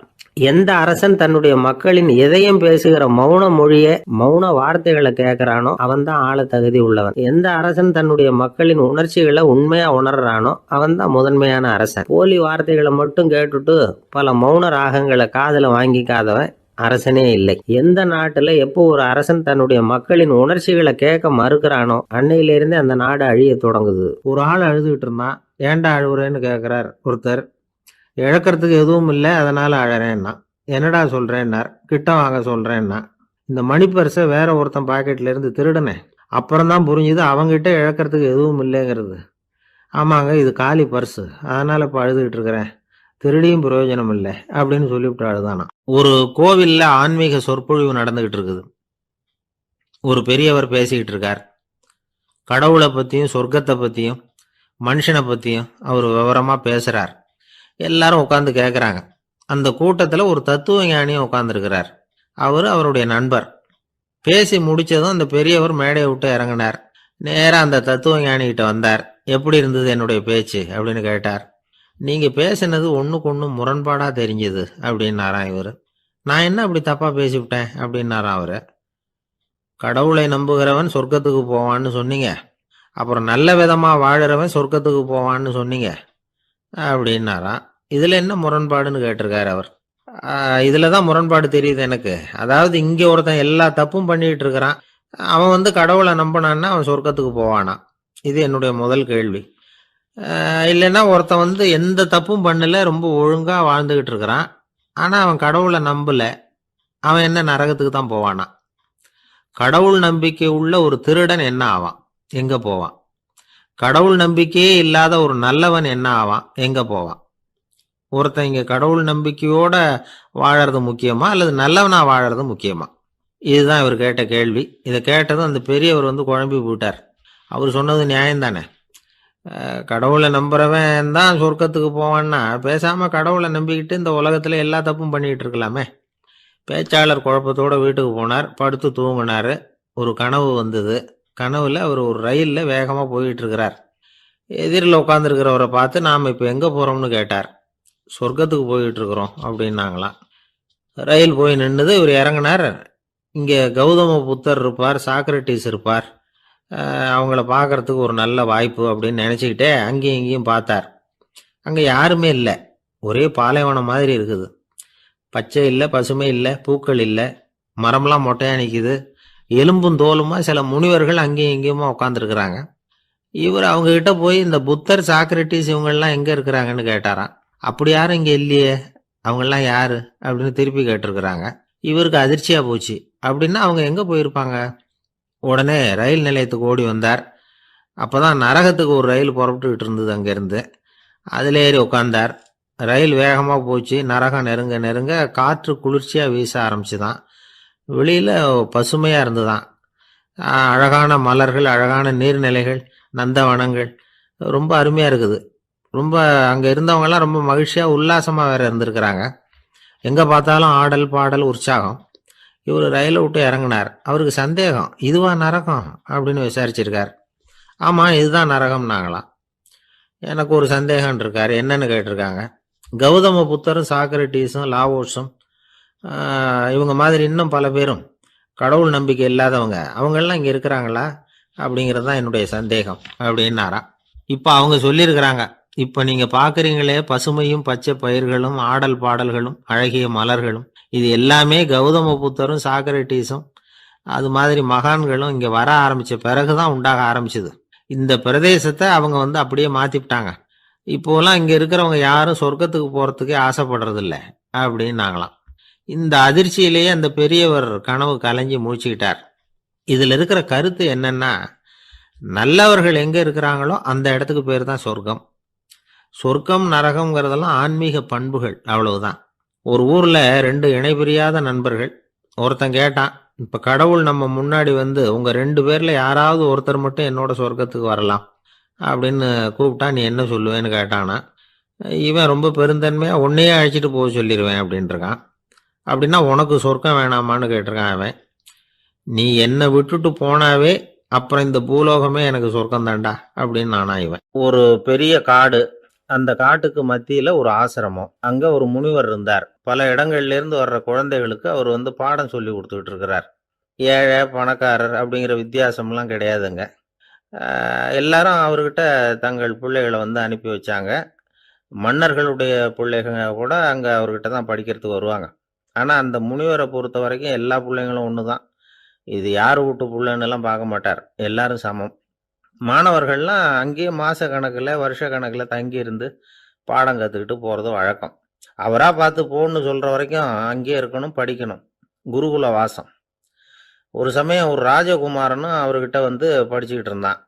எந்த அரசன் தன்னுடைய மக்களின் எதையும் பேசுகிற மௌன மொழியை, மௌன வார்த்தைகளை கேட்கிறானோ அவன் தான் ஆள தகுதி உள்ளவன். எந்த அரசன் தன்னுடைய மக்களின் உணர்ச்சிகளை உண்மையா உணர்றானோ அவன் தான் முதன்மையான அரசன். போலி வார்த்தைகளை மட்டும் கேட்டுட்டு பல மௌன ராகங்களை காதுல வாங்கிக்காதவன் அரசனே இல்லை. எந்த நாட்டுல எப்போ ஒரு அரசன் தன்னுடைய மக்களின் உணர்ச்சிகளை கேட்க மறுக்கிறானோ அன்னையிலிருந்தே அந்த நாடு அழிய தொடங்குது. ஒரு ஆள் அழுதுகிட்டு இருந்தான். ஏன்டா அழுவுறேன்னு கேட்கிறார் ஒருத்தர். இழக்கிறதுக்கு எதுவும் இல்லை, அதனால அழறேன்னா. என்னடா சொல்றேன்னார். கிட்ட வாங்க சொல்றேன்னா. இந்த மணி பர்ஸை வேற ஒருத்தன் பாக்கெட்ல இருந்து திருடனே, அப்புறம்தான் புரிஞ்சுது அவங்ககிட்ட இழக்கிறதுக்கு எதுவும் இல்லைங்கிறது. ஆமாங்க, இது காலி பர்ஸு, அதனால இப்போ அழுதுகிட்டு இருக்கிறேன், திருடியும் பிரயோஜனம் இல்லை அப்படின்னு சொல்லிவிட்டு அழுதானா. ஒரு கோவில்ல ஆன்மீக சொற்பொழிவு நடந்துகிட்டு இருக்குது. ஒரு பெரியவர் பேசிக்கிட்டு இருக்கார். கடவுளை பற்றியும் சொர்க்கத்தை பற்றியும் மனுஷனை பற்றியும் அவர் விவரமாக பேசுகிறார். எல்லாரும் உட்காந்து கேட்குறாங்க. அந்த கூட்டத்தில் ஒரு தத்துவ ஞானியும் உட்காந்துருக்கிறார். அவருடைய நண்பர். பேசி முடித்ததும் அந்த பெரியவர் மேடையை விட்டு இறங்கினார். நேராக அந்த தத்துவ ஞானிகிட்ட வந்தார். எப்படி இருந்தது என்னுடைய பேச்சு அப்படின்னு கேட்டார். நீங்கள் பேசினது ஒன்றுக்கு ஒன்று முரண்பாடாக தெரிஞ்சுது அப்படின்னாராம் இவர். நான் என்ன அப்படி தப்பாக பேசிவிட்டேன் அப்படின்னாராம் அவர். கடவுளை நம்புகிறவன் சொர்க்கத்துக்கு போவான்னு சொன்னீங்க, அப்புறம் நல்ல விதமாக வாழறவன் சொர்க்கத்துக்கு போவான்னு சொன்னீங்க அப்படின்னாராம். இதில் என்ன முரண்பாடுன்னு கேட்டிருக்காரு அவர். இதில் தான் முரண்பாடு தெரியுது எனக்கு. அதாவது இங்கே ஒருத்தன் எல்லா தப்பும் பண்ணிகிட்டு இருக்கிறான், அவன் கடவுளை நம்பினான்னா அவன் சொர்க்கத்துக்கு போவானா? இது என்னுடைய முதல் கேள்வி. இல்லைன்னா ஒருத்தன் எந்த தப்பும் பண்ணல, ரொம்ப ஒழுங்காக வாழ்ந்துக்கிட்டு இருக்கிறான், ஆனால் அவன் கடவுளை நம்பலை, அவன் என்ன நரகத்துக்கு தான் போவானா? கடவுள் நம்பிக்கை உள்ள ஒரு திருடன் என்ன ஆவான், எங்கே போவான்? கடவுள் நம்பிக்கையே இல்லாத ஒரு நல்லவன் என்ன ஆவான், எங்கே போவான்? ஒருத்தன் இங்கே கடவுள் நம்பிக்கையோட வாழறது முக்கியமா அல்லது நல்லவனா வாழறது முக்கியமா? இதுதான் இவர் கேட்ட கேள்வி. இதை கேட்டதும் அந்த பெரியவர் குழம்பி போட்டார். அவர் சொன்னது நியாயம்தானே. கடவுளை நம்புறவன் தான் சொர்க்கத்துக்கு போவான்னா பேசாமல் கடவுளை நம்பிக்கிட்டு இந்த உலகத்தில் எல்லா தப்பும் பண்ணிக்கிட்டு இருக்கலாமே. பேச்சாளர் குழப்பத்தோட வீட்டுக்கு போனார். படுத்து தூங்கினார். ஒரு கனவு வந்தது. கனவுல அவர் ஒரு ரயிலில் வேகமாக போயிட்டு இருக்கிறார். எதிரில் உட்காந்துருக்கிறவரை பார்த்து நாம் இப்போ எங்கே போகிறோம்னு கேட்டார். சொர்க்கத்துக்கு போயிட்டு இருக்கிறோம் அப்படின்னாங்களாம். ரயில் போய் நின்றுது. இவர் இறங்கினார். இங்கே கௌதம புத்தர் இருப்பார், சாக்ரட்டிஸ் இருப்பார், அவங்கள பார்க்கறதுக்கு ஒரு நல்ல வாய்ப்பு அப்படின்னு நினச்சிக்கிட்டே அங்கேயும் இங்கேயும் பார்த்தார். அங்கே யாருமே இல்லை. ஒரே பாலைவனம் மாதிரி இருக்குது. பச்சை இல்லை, பசுமை இல்லை, பூக்கள் இல்லை, மரம்லாம் மொட்டையாக நிற்கிது. எலும்பும் தோலுமா சில முனிவர்கள் அங்கேயும் இங்கேயுமா உட்காந்துருக்குறாங்க. இவர் அவங்கக்கிட்ட போய் இந்த புத்தர், சாக்ரட்டிஸ் இவங்கெல்லாம் எங்கே இருக்கிறாங்கன்னு கேட்டாராம். அப்படி யாரும் இங்கே இல்லையே, அவங்கெல்லாம் யார் அப்படின்னு திருப்பி கேட்டிருக்கிறாங்க. இவருக்கு அதிர்ச்சியாக போச்சு. அப்படின்னா அவங்க எங்கே போயிருப்பாங்க? உடனே ரயில் நிலையத்துக்கு ஓடி வந்தார். அப்போ தான் நரகத்துக்கு ஒரு ரயில் புறப்பட்டுக்கிட்டு இருந்தது. அங்கேருந்து அதில் ஏறி உட்காந்தார். ரயில் வேகமாக போச்சு. நரகம் நெருங்க நெருங்க காற்று குளிர்ச்சியாக வீச ஆரம்பிச்சுதான். வெளியில் பசுமையாக இருந்துதான். அழகான மலர்கள், அழகான நீர்நிலைகள், நந்தவனங்கள், ரொம்ப அருமையாக இருக்குது. ரொம்ப அங்கே இருந்தவங்கெல்லாம் ரொம்ப மகிழ்ச்சியாக உல்லாசமாக வேறு இருந்திருக்கிறாங்க. எங்கே பார்த்தாலும் ஆடல் பாடல் உற்சாகம். இவர் ரயிலை விட்டு இறங்கினார். அவருக்கு சந்தேகம், இதுவா நரகம் அப்படின்னு விசாரிச்சிருக்கார். ஆமாம், இதுதான் நரகம்னாங்களாம். எனக்கு ஒரு சந்தேகம் இருக்கார். என்னன்னு கேட்டிருக்காங்க. கௌதம புத்தரும் சாக்ரட்டிஸும் லாவோஸும் இவங்க மாதிரி இன்னும் பல பேரும் கடவுள் நம்பிக்கை இல்லாதவங்க அவங்கெல்லாம் இங்கே இருக்கிறாங்களா அப்படிங்கிறது தான் என்னுடைய சந்தேகம் அப்படின்னாராம். இப்போ அவங்க சொல்லியிருக்கிறாங்க, இப்போ நீங்கள் பார்க்குறீங்களே பசுமையும் பச்சை பயிர்களும் ஆடல் பாடல்களும் அழகிய மலர்களும், இது எல்லாமே கௌதம புத்தரும் சாக்ரட்டிஸும் அது மாதிரி மகான்களும் இங்கே வர ஆரம்பித்த பிறகு தான் உண்டாக ஆரம்பிச்சுது. இந்த பிரதேசத்தை அவங்க அப்படியே மாற்றிவிட்டாங்க. இப்போலாம் இங்கே இருக்கிறவங்க யாரும் சொர்க்கத்துக்கு போகிறதுக்கே ஆசைப்படுறதில்ல அப்படின்னாங்களாம். இந்த அதிர்ச்சியிலேயே அந்த பெரியவர் கனவு கலைஞ்சி மூழ்கிக்கிட்டார். இதில் இருக்கிற கருத்து என்னன்னா, நல்லவர்கள் எங்கே இருக்கிறாங்களோ அந்த இடத்துக்கு பேர் தான் சொர்க்கம். சொர்க்கம் நரகம்ங்கிறதெல்லாம் ஆன்மீக பண்புகள், அவ்வளவுதான். ஒரு ஊரில் 2 இணைபிரியாத நண்பர்கள். ஒருத்தன் கேட்டான், இப்போ கடவுள் நம்ம முன்னாடி உங்கள் 2 பேரில் யாராவது ஒருத்தர் மட்டும் என்னோட சொர்க்கத்துக்கு வரலாம் அப்படின்னு கூப்பிட்டா நீ என்ன சொல்லுவேன்னு கேட்டானா. இவன் ரொம்ப பெருந்தன்மையாக உன்னையே அழைச்சிட்டு போக சொல்லிடுவேன் அப்படின்ட்டுருக்கான். அப்படின்னா உனக்கு சொர்க்கம் வேணாமான்னு கேட்டிருக்கான் அவன். நீ என்னை விட்டுட்டு போனாவே அப்புறம் இந்த பூலோகமே எனக்கு சொர்க்கம் தாண்டா அப்படின்னு நானா இவன். ஒரு பெரிய காடு. அந்த காட்டுக்கு மத்தியில் ஒரு ஆசிரமம். அங்கே ஒரு முனிவர் இருந்தார். பல இடங்கள்லேருந்து வர்ற குழந்தைகளுக்கு அவர் பாடம் சொல்லி கொடுத்துக்கிட்டு இருக்கிறார். ஏழை பணக்காரர் அப்படிங்கிற வித்தியாசம்லாம் கிடையாதுங்க. எல்லாரும் அவர்கிட்ட தங்கள் பிள்ளைகளை அனுப்பி வச்சாங்க. மன்னர்களுடைய பிள்ளைங்க கூட அங்கே அவர்கிட்ட தான் படிக்கிறதுக்கு வருவாங்க. ஆனால் அந்த முனிவரை பொறுத்த வரைக்கும் எல்லா பிள்ளைங்களும் ஒன்று தான். இது யார் வீட்டு பிள்ளைன்னெல்லாம் பார்க்க மாட்டார். எல்லாரும் சமம். மாணவர்கள்லாம் அங்கேயே மாத கணக்கில் வருஷ கணக்கில் தங்கி இருந்து பாடம் கற்றுக்கிட்டு போகிறது வழக்கம். அவராக பார்த்து போன்னு சொல்கிற வரைக்கும் அங்கேயே இருக்கணும், படிக்கணும். குருகுல வாசம். ஒரு சமயம் ஒரு ராஜகுமாரனும் அவர்கிட்ட படிச்சுக்கிட்டு இருந்தான்.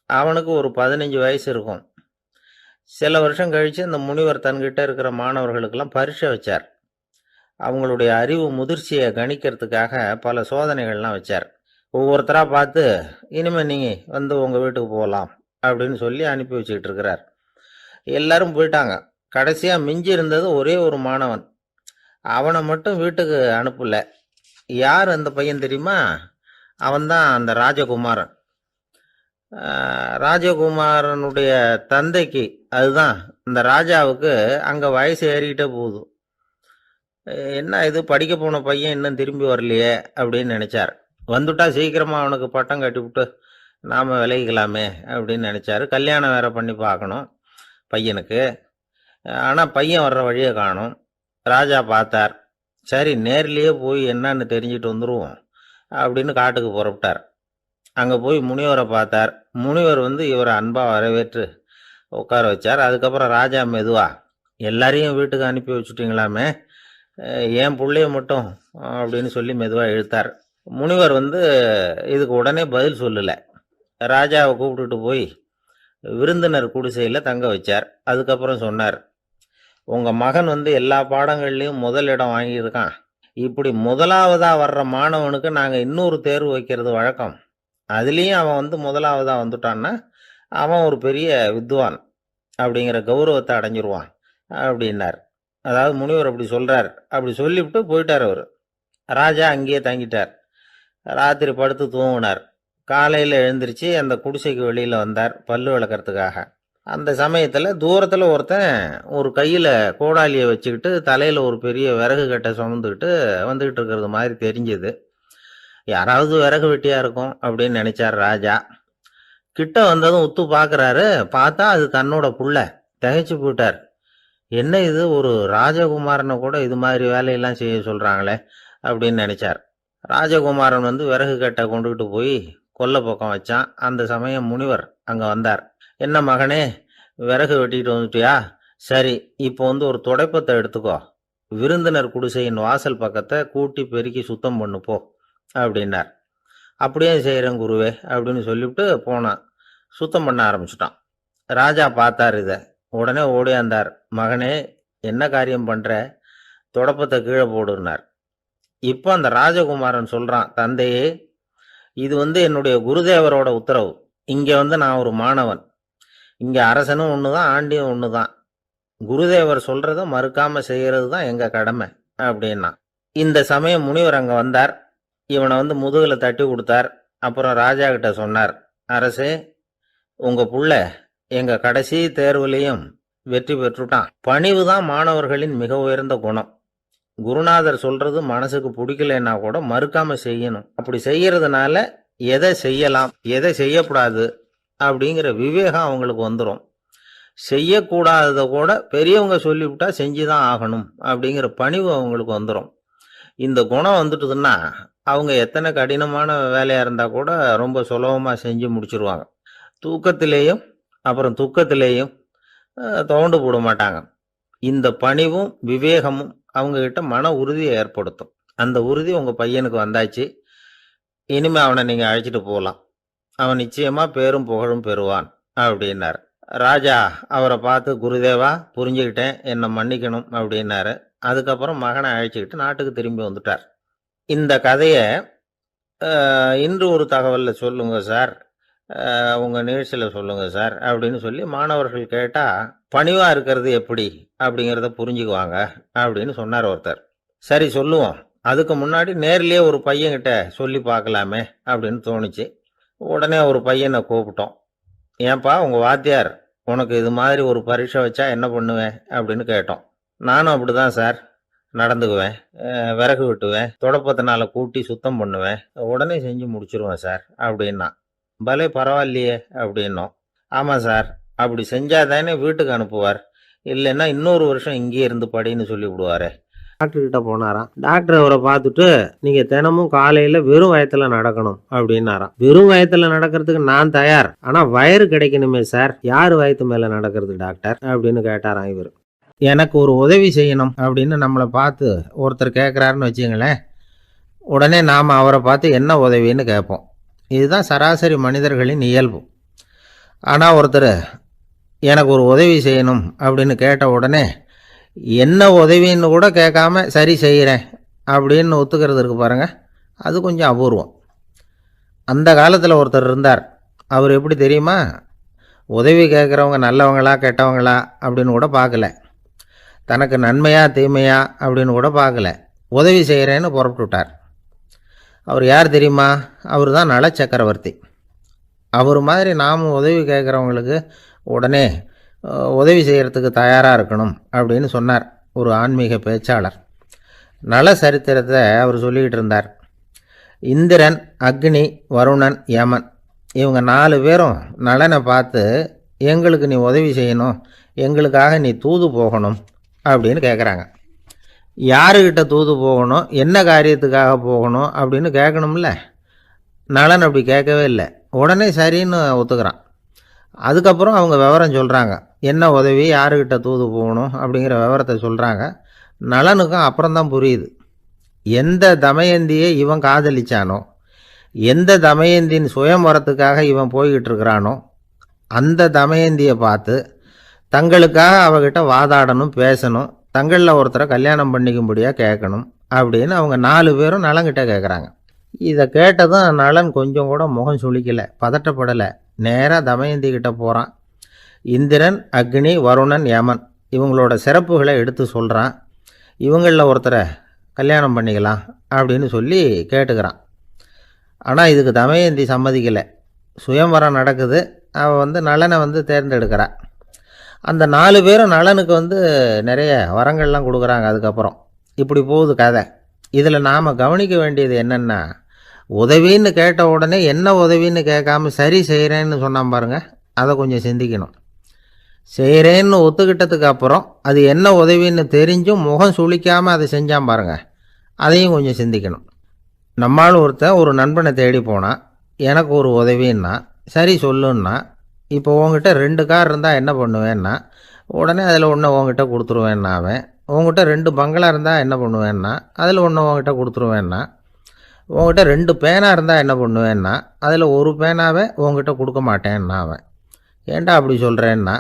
அவனுக்கு ஒரு 15 வயசு இருக்கும். சில வருஷம் கழித்து இந்த முனிவர் தன்கிட்ட இருக்கிற மாணவர்களுக்கெல்லாம் பரீட்சை வச்சார். அவங்களுடைய அறிவு முதிர்ச்சியை கணிக்கிறதுக்காக பல சோதனைகள்லாம் வச்சார். ஒவ்வொருத்தராக பார்த்து இனிமேல் நீங்கள் உங்கள் வீட்டுக்கு போகலாம் அப்படின்னு சொல்லி அனுப்பி வச்சுக்கிட்டு இருக்கிறார். எல்லாரும் போயிட்டாங்க. கடைசியாக மிஞ்சி இருந்தது ஒரே ஒரு மாணவன். அவனை மட்டும் வீட்டுக்கு அனுப்பலை. யார் அந்த பையன் தெரியுமா? அவன்தான் அந்த ராஜகுமாரன். ராஜகுமாரனுடைய தந்தைக்கு, அதுதான் இந்த ராஜாவுக்கு, அங்கே வயசு ஏறிக்கிட்டே போகுது. என்ன இது, படிக்க போன பையன் இன்னும் திரும்பி வரலையே அப்படின்னு நினச்சார். வந்துட்டா சீக்கிரமாக அவனுக்கு பட்டம் கட்டிவிட்டு நாம் விலகிக்கலாமே அப்படின்னு நினச்சாரு. கல்யாணம் வேற பண்ணி பார்க்கணும் பையனுக்கு. ஆனால் பையன் வர்ற வழியை காணும். ராஜா பார்த்தார். சரி, நேர்லேயே போய் என்னன்னு தெரிஞ்சுட்டு வந்துடுவோம் அப்படின்னு காட்டுக்கு புறப்பட்டார். அங்கே போய் முனிவரை பார்த்தார். முனிவர் இவரை அன்பாக வரவேற்று உட்கார வச்சார். அதுக்கப்புறம் ராஜா மெதுவா, எல்லாரையும் வீட்டுக்கு அனுப்பி வச்சுட்டிங்களாமே, ஏன் பிள்ளைய மட்டும் அப்படின்னு சொல்லி மெதுவாக இழுத்தார். முனிவர் இதுக்கு உடனே பதில் சொல்லலை. ராஜாவை கூப்பிட்டுட்டு போய் விருந்தினர் குடிசையில் தங்க வச்சார். அதுக்கப்புறம் சொன்னார், உங்கள் மகன் எல்லா பாடங்கள்லேயும் முதல் இடம் வாங்கியிருக்கான். இப்படி முதலாவதாக வர்ற மாணவனுக்கு நாங்கள் இன்னொரு தேர்வு வைக்கிறது வழக்கம். அதுலேயும் அவன் முதலாவதாக வந்துட்டான்னா அவன் ஒரு பெரிய வித்வான் அப்படிங்கிற கௌரவத்தை அடைஞ்சிருவான் அப்படின்னார். அதாவது முனிவர் அப்படி சொல்கிறார். அப்படி சொல்லிவிட்டு போயிட்டார் அவர். ராஜா அங்கேயே தங்கிட்டார். ராத்திரி படுத்து தூங்கினார். காலையில் எழுந்திரிச்சு அந்த குடிசைக்கு வெளியில் வந்தார் பல்லு விளக்கறதுக்காக. அந்த சமயத்தில் தூரத்தில் ஒருத்தன் ஒரு கையில் கோடாலியை வச்சுக்கிட்டு தலையில் ஒரு பெரிய விறகு கட்டை சுமந்துக்கிட்டு வந்துக்கிட்டு இருக்கிறது மாதிரி தெரிஞ்சது. யாராவது விறகு வெட்டியாக இருக்கும் அப்படின்னு நினைச்சார் ராஜா. கிட்ட வந்ததும் உத்து பார்க்குறாரு. பார்த்தா அது தன்னோட புள்ள. திகைச்சு போயிட்டார். என்ன இது, ஒரு ராஜகுமாரனை கூட இது மாதிரி வேலையெல்லாம் செய்ய சொல்கிறாங்களே அப்படின்னு நினைச்சார். ராஜகுமாரன் வந்து விறகு கட்டை கொண்டுகிட்டு போய் கொல்லை பக்கம் வச்சான். அந்த சமயம் முனிவர் அங்கே வந்தார். என்ன மகனே, விறகு வெட்டிட்டு வந்துட்டியா? சரி, இப்போ வந்து ஒரு துடைப்பத்தை எடுத்துக்கோ, விருந்தினர் குடிசையின் வாசல் பக்கத்தை கூட்டி பெருக்கி சுத்தம் பண்ணு போ அப்படின்னார். அப்படியே செய்கிறேன் குருவே அப்படின்னு சொல்லிவிட்டு போனான். சுத்தம் பண்ண ஆரம்பிச்சிட்டான். ராஜா பார்த்தார் இதை. உடனே ஓடியாந்தார். மகனே, என்ன காரியம் பண்ணுற? துடப்பத்தை கீழே போடுனார். இப்போ அந்த ராஜகுமாரன் சொல்கிறான், தந்தையே, இது வந்து என்னுடைய குருதேவரோட உத்தரவு. இங்கே வந்து நான் ஒரு மாணவன். இங்கே அரசனும் ஒன்று தான், ஆண்டியும் ஒன்று தான். குருதேவர் சொல்கிறத மறுக்காமல் செய்கிறது தான் எங்கள் கடமை அப்படின்னா. இந்த சமயம் முனிவர் அங்கே வந்தார். இவனை வந்து முதுகில் தட்டி கொடுத்தார். அப்புறம் ராஜா கிட்ட சொன்னார், அரசே, உங்கள் புள்ள எங்கள் கடைசி தேர்வுலையும் வெற்றி பெற்றுட்டான். பணிவு தான் மாணவர்களின் மிக உயர்ந்த குணம். குருநாதர் சொல்றது மனசுக்கு பிடிக்கலன்னா கூட மறுக்காம செய்யணும். அப்படி செய்யறதுனால எதை செய்யலாம் எதை செய்யக்கூடாது அப்படிங்கிற விவேகம் அவங்களுக்கு வந்துடும். செய்யக்கூடாததை கூட பெரியவங்க சொல்லிவிட்டா செஞ்சுதான் ஆகணும் அப்படிங்கிற பணிவு அவங்களுக்கு வந்துடும். இந்த குணம் வந்துட்டுதுன்னா அவங்க எத்தனை கடினமான வேலையா இருந்தா கூட ரொம்ப சுலபமா செஞ்சு முடிச்சிருவாங்க. தூக்கத்திலேயும் அப்புறம் துக்கத்திலேயும் தோண்டு போட மாட்டாங்க. இந்த பணிவும் விவேகமும் அவங்க கிட்ட மன உறுதியை ஏற்படுத்தும். அந்த உறுதி உங்க பையனுக்கு வந்தாச்சு. இனிமே அவனை நீங்க அழைச்சிட்டு போகலாம். அவன் நிச்சயமா பேரும் புகழும் பெறுவான் அப்படின்னாரு. ராஜா அவரை பார்த்து, குருதேவா, புரிஞ்சுக்கிட்டேன், என்னை மன்னிக்கணும் அப்படின்னாரு. அதுக்கப்புறம் மகனை அழைச்சிக்கிட்டு நாட்டுக்கு திரும்பி வந்துட்டார். இந்த கதையை இன்று ஒரு தகவலில் சொல்லுங்க சார், உங்கள் நிகழ்ச்சியில் சொல்லுங்க சார் அப்படின்னு சொல்லி மாணவர்கள் கேட்டால் பணிவாக இருக்கிறது எப்படி அப்படிங்கிறத புரிஞ்சுக்குவாங்க அப்படின்னு சொன்னார் ஒருத்தர். சரி சொல்லுவோம், அதுக்கு முன்னாடி நேர்லேயே ஒரு பையன்கிட்ட சொல்லி பார்க்கலாமே அப்படின்னு தோணுச்சு. உடனே ஒரு பையனை கூப்பிட்டோம். ஏன்பா, உங்கள் வாத்தியார் உனக்கு இது மாதிரி ஒரு பரீட்சை வச்சா என்ன பண்ணுவேன் அப்படின்னு கேட்டோம். நானும் அப்படி தான் சார் நடந்துக்குவேன், விறகு வெட்டுவேன், துடப்பத்தினால கூட்டி சுத்தம் பண்ணுவேன், உடனே செஞ்சு முடிச்சிருவேன் சார் அப்படின்னா. பலே பரவாயில்லையே அப்படின்னோம். ஆமாம் சார், அப்படி செஞ்சாதானே வீட்டுக்கு அனுப்புவார், இல்லைன்னா இன்னொரு வருஷம் இங்கேயே இருந்து படின்னு சொல்லி விடுவாரு. டாக்டர்கிட்ட போனாராம். டாக்டர் அவரை பார்த்துட்டு, நீங்கள் தினமும் காலையில் வெறும் வயத்தில் நடக்கணும் அப்படின்னாராம். வெறும் வயத்தில் நடக்கிறதுக்கு நான் தயார், ஆனால் வயிறு கிடைக்கணுமே சார், யார் வயத்து மேலே நடக்கிறது டாக்டர் அப்படின்னு கேட்டாராம் இவர். எனக்கு ஒரு உதவி செய்யணும் அப்படின்னு நம்மளை பார்த்து ஒருத்தர் கேட்குறாருன்னு வச்சுங்களேன், உடனே நாம் அவரை பார்த்து என்ன உதவின்னு கேட்போம். இதுதான் சராசரி மனிதர்களின் இயல்பு. ஆனால் ஒருத்தர் எனக்கு ஒரு உதவி செய்யணும் அப்படின்னு கேட்ட உடனே என்ன உதவின்னு கூட கேட்காம சரி செய்கிறேன் அப்படின்னு ஒத்துக்கிறது இருக்கு பாருங்க, அது கொஞ்சம் அபூர்வம். அந்த காலத்தில் ஒருத்தர் இருந்தார். அவர் எப்படி தெரியுமா? உதவி கேட்குறவங்க நல்லவங்களா கெட்டவங்களா அப்படின்னு கூட பார்க்கல, தனக்கு நன்மையா தீமையா அப்படின்னு கூட பார்க்கல, உதவி செய்கிறேன்னு புறப்பட்டு விட்டார். அவர் யார் தெரியுமா? அவர் தான் நல சக்கரவர்த்தி. அவர் மாதிரி நாம் உதவி கேட்குறவங்களுக்கு உடனே உதவி செய்கிறதுக்கு தயாராக இருக்கணும் அப்படின்னு சொன்னார் ஒரு ஆன்மீக பேச்சாளர். நல சரித்திரத்தை அவர் சொல்லிக்கிட்டு இருந்தார். இந்திரன், அக்னி, வருணன், யமன், இவங்க 4 பேரும் நலனை பார்த்து, எங்களுக்கு நீ உதவி செய்யணும், எங்களுக்காக நீ தூது போகணும் அப்படின்னு கேட்குறாங்க. யாருக்கிட்ட தூது போகணும், என்ன காரியத்துக்காக போகணும் அப்படின்னு கேட்கணும்ல. நலன் அப்படி கேட்கவே இல்லை, உடனே சரின்னு ஒத்துக்கிறான். அதுக்கப்புறம் அவங்க விவரம் சொல்கிறாங்க, என்ன உதவி, யாருக்கிட்ட தூது போகணும் அப்படிங்கிற விவரத்தை சொல்கிறாங்க. நலனுக்கும் அப்புறம்தான் புரியுது, எந்த தமயந்தியை இவன் காதலிச்சானோ, எந்த தமயந்தின் சுயம்பரத்துக்காக இவன் போய்கிட்டு இருக்கிறானோ, அந்த தமயந்தியை பார்த்து தங்களுக்காக அவகிட்ட வாதாடணும், பேசணும், தங்களில் ஒருத்தரை கல்யாணம் பண்ணிக்கும்படியாக கேட்கணும் அப்படின்னு அவங்க 4 பேரும் நலன்கிட்ட கேட்குறாங்க. இதை கேட்டதும் நலன் கொஞ்சம் கூட முகம் சுளிக்கலை, பதட்டப்படலை. நேராக தமயந்தி கிட்ட போகிறான். இந்திரன், அக்னி, வருணன், யமன் இவங்களோட சிறப்புகளை எடுத்து சொல்கிறான். இவங்களில் ஒருத்தரை கல்யாணம் பண்ணிக்கலாம் அப்படின்னு சொல்லி கேட்டுக்கிறான். ஆனால் இதுக்கு தமயந்தி சம்மதிக்கலை. சுயம்வரம் நடக்குது. அவள் நளனை தேர்ந்தெடுக்கிறாள். அந்த 4 பேரும் நளனுக்கு நிறைய வரங்கள்லாம் கொடுக்குறாங்க. அதுக்கப்புறம் இப்படி போகுது கதை. இதில் நாம் கவனிக்க வேண்டியது என்னென்னா, உதவின்னு கேட்ட உடனே என்ன உதவின்னு கேட்காம சரி செய்கிறேன்னு சொன்னான் பாருங்கள், அதை கொஞ்சம் சிந்திக்கணும். செய்கிறேன்னு ஒத்துக்கிட்டதுக்கு அப்புறம் அது என்ன உதவின்னு தெரிஞ்சும் முகம் சுளிக்காமல் அதை செஞ்சான் பாருங்க, அதையும் கொஞ்சம் சிந்திக்கணும். நம்மால் ஒருத்தன் ஒரு நண்பனை தேடி போனான். எனக்கு ஒரு உதவின்னா சரி சொல்லுன்னா, இப்போ உங்ககிட்ட 2 கார் இருந்தால் என்ன பண்ணுவேன்னா, உடனே அதில் ஒன்று உங்ககிட்ட கொடுத்துருவேன்னா, அவன் உங்ககிட்ட 2 பங்களா இருந்தால் என்ன பண்ணுவேன்னா, அதில் ஒன்று உங்ககிட்ட கொடுத்துருவேன்னா, உங்ககிட்ட 2 பேனா இருந்தால் என்ன பண்ணுவேன்னா, அதில் ஒரு பேனாவை உங்ககிட்ட கொடுக்க மாட்டேன்னா அவன். ஏன்டா அப்படி சொல்கிறேன்னா,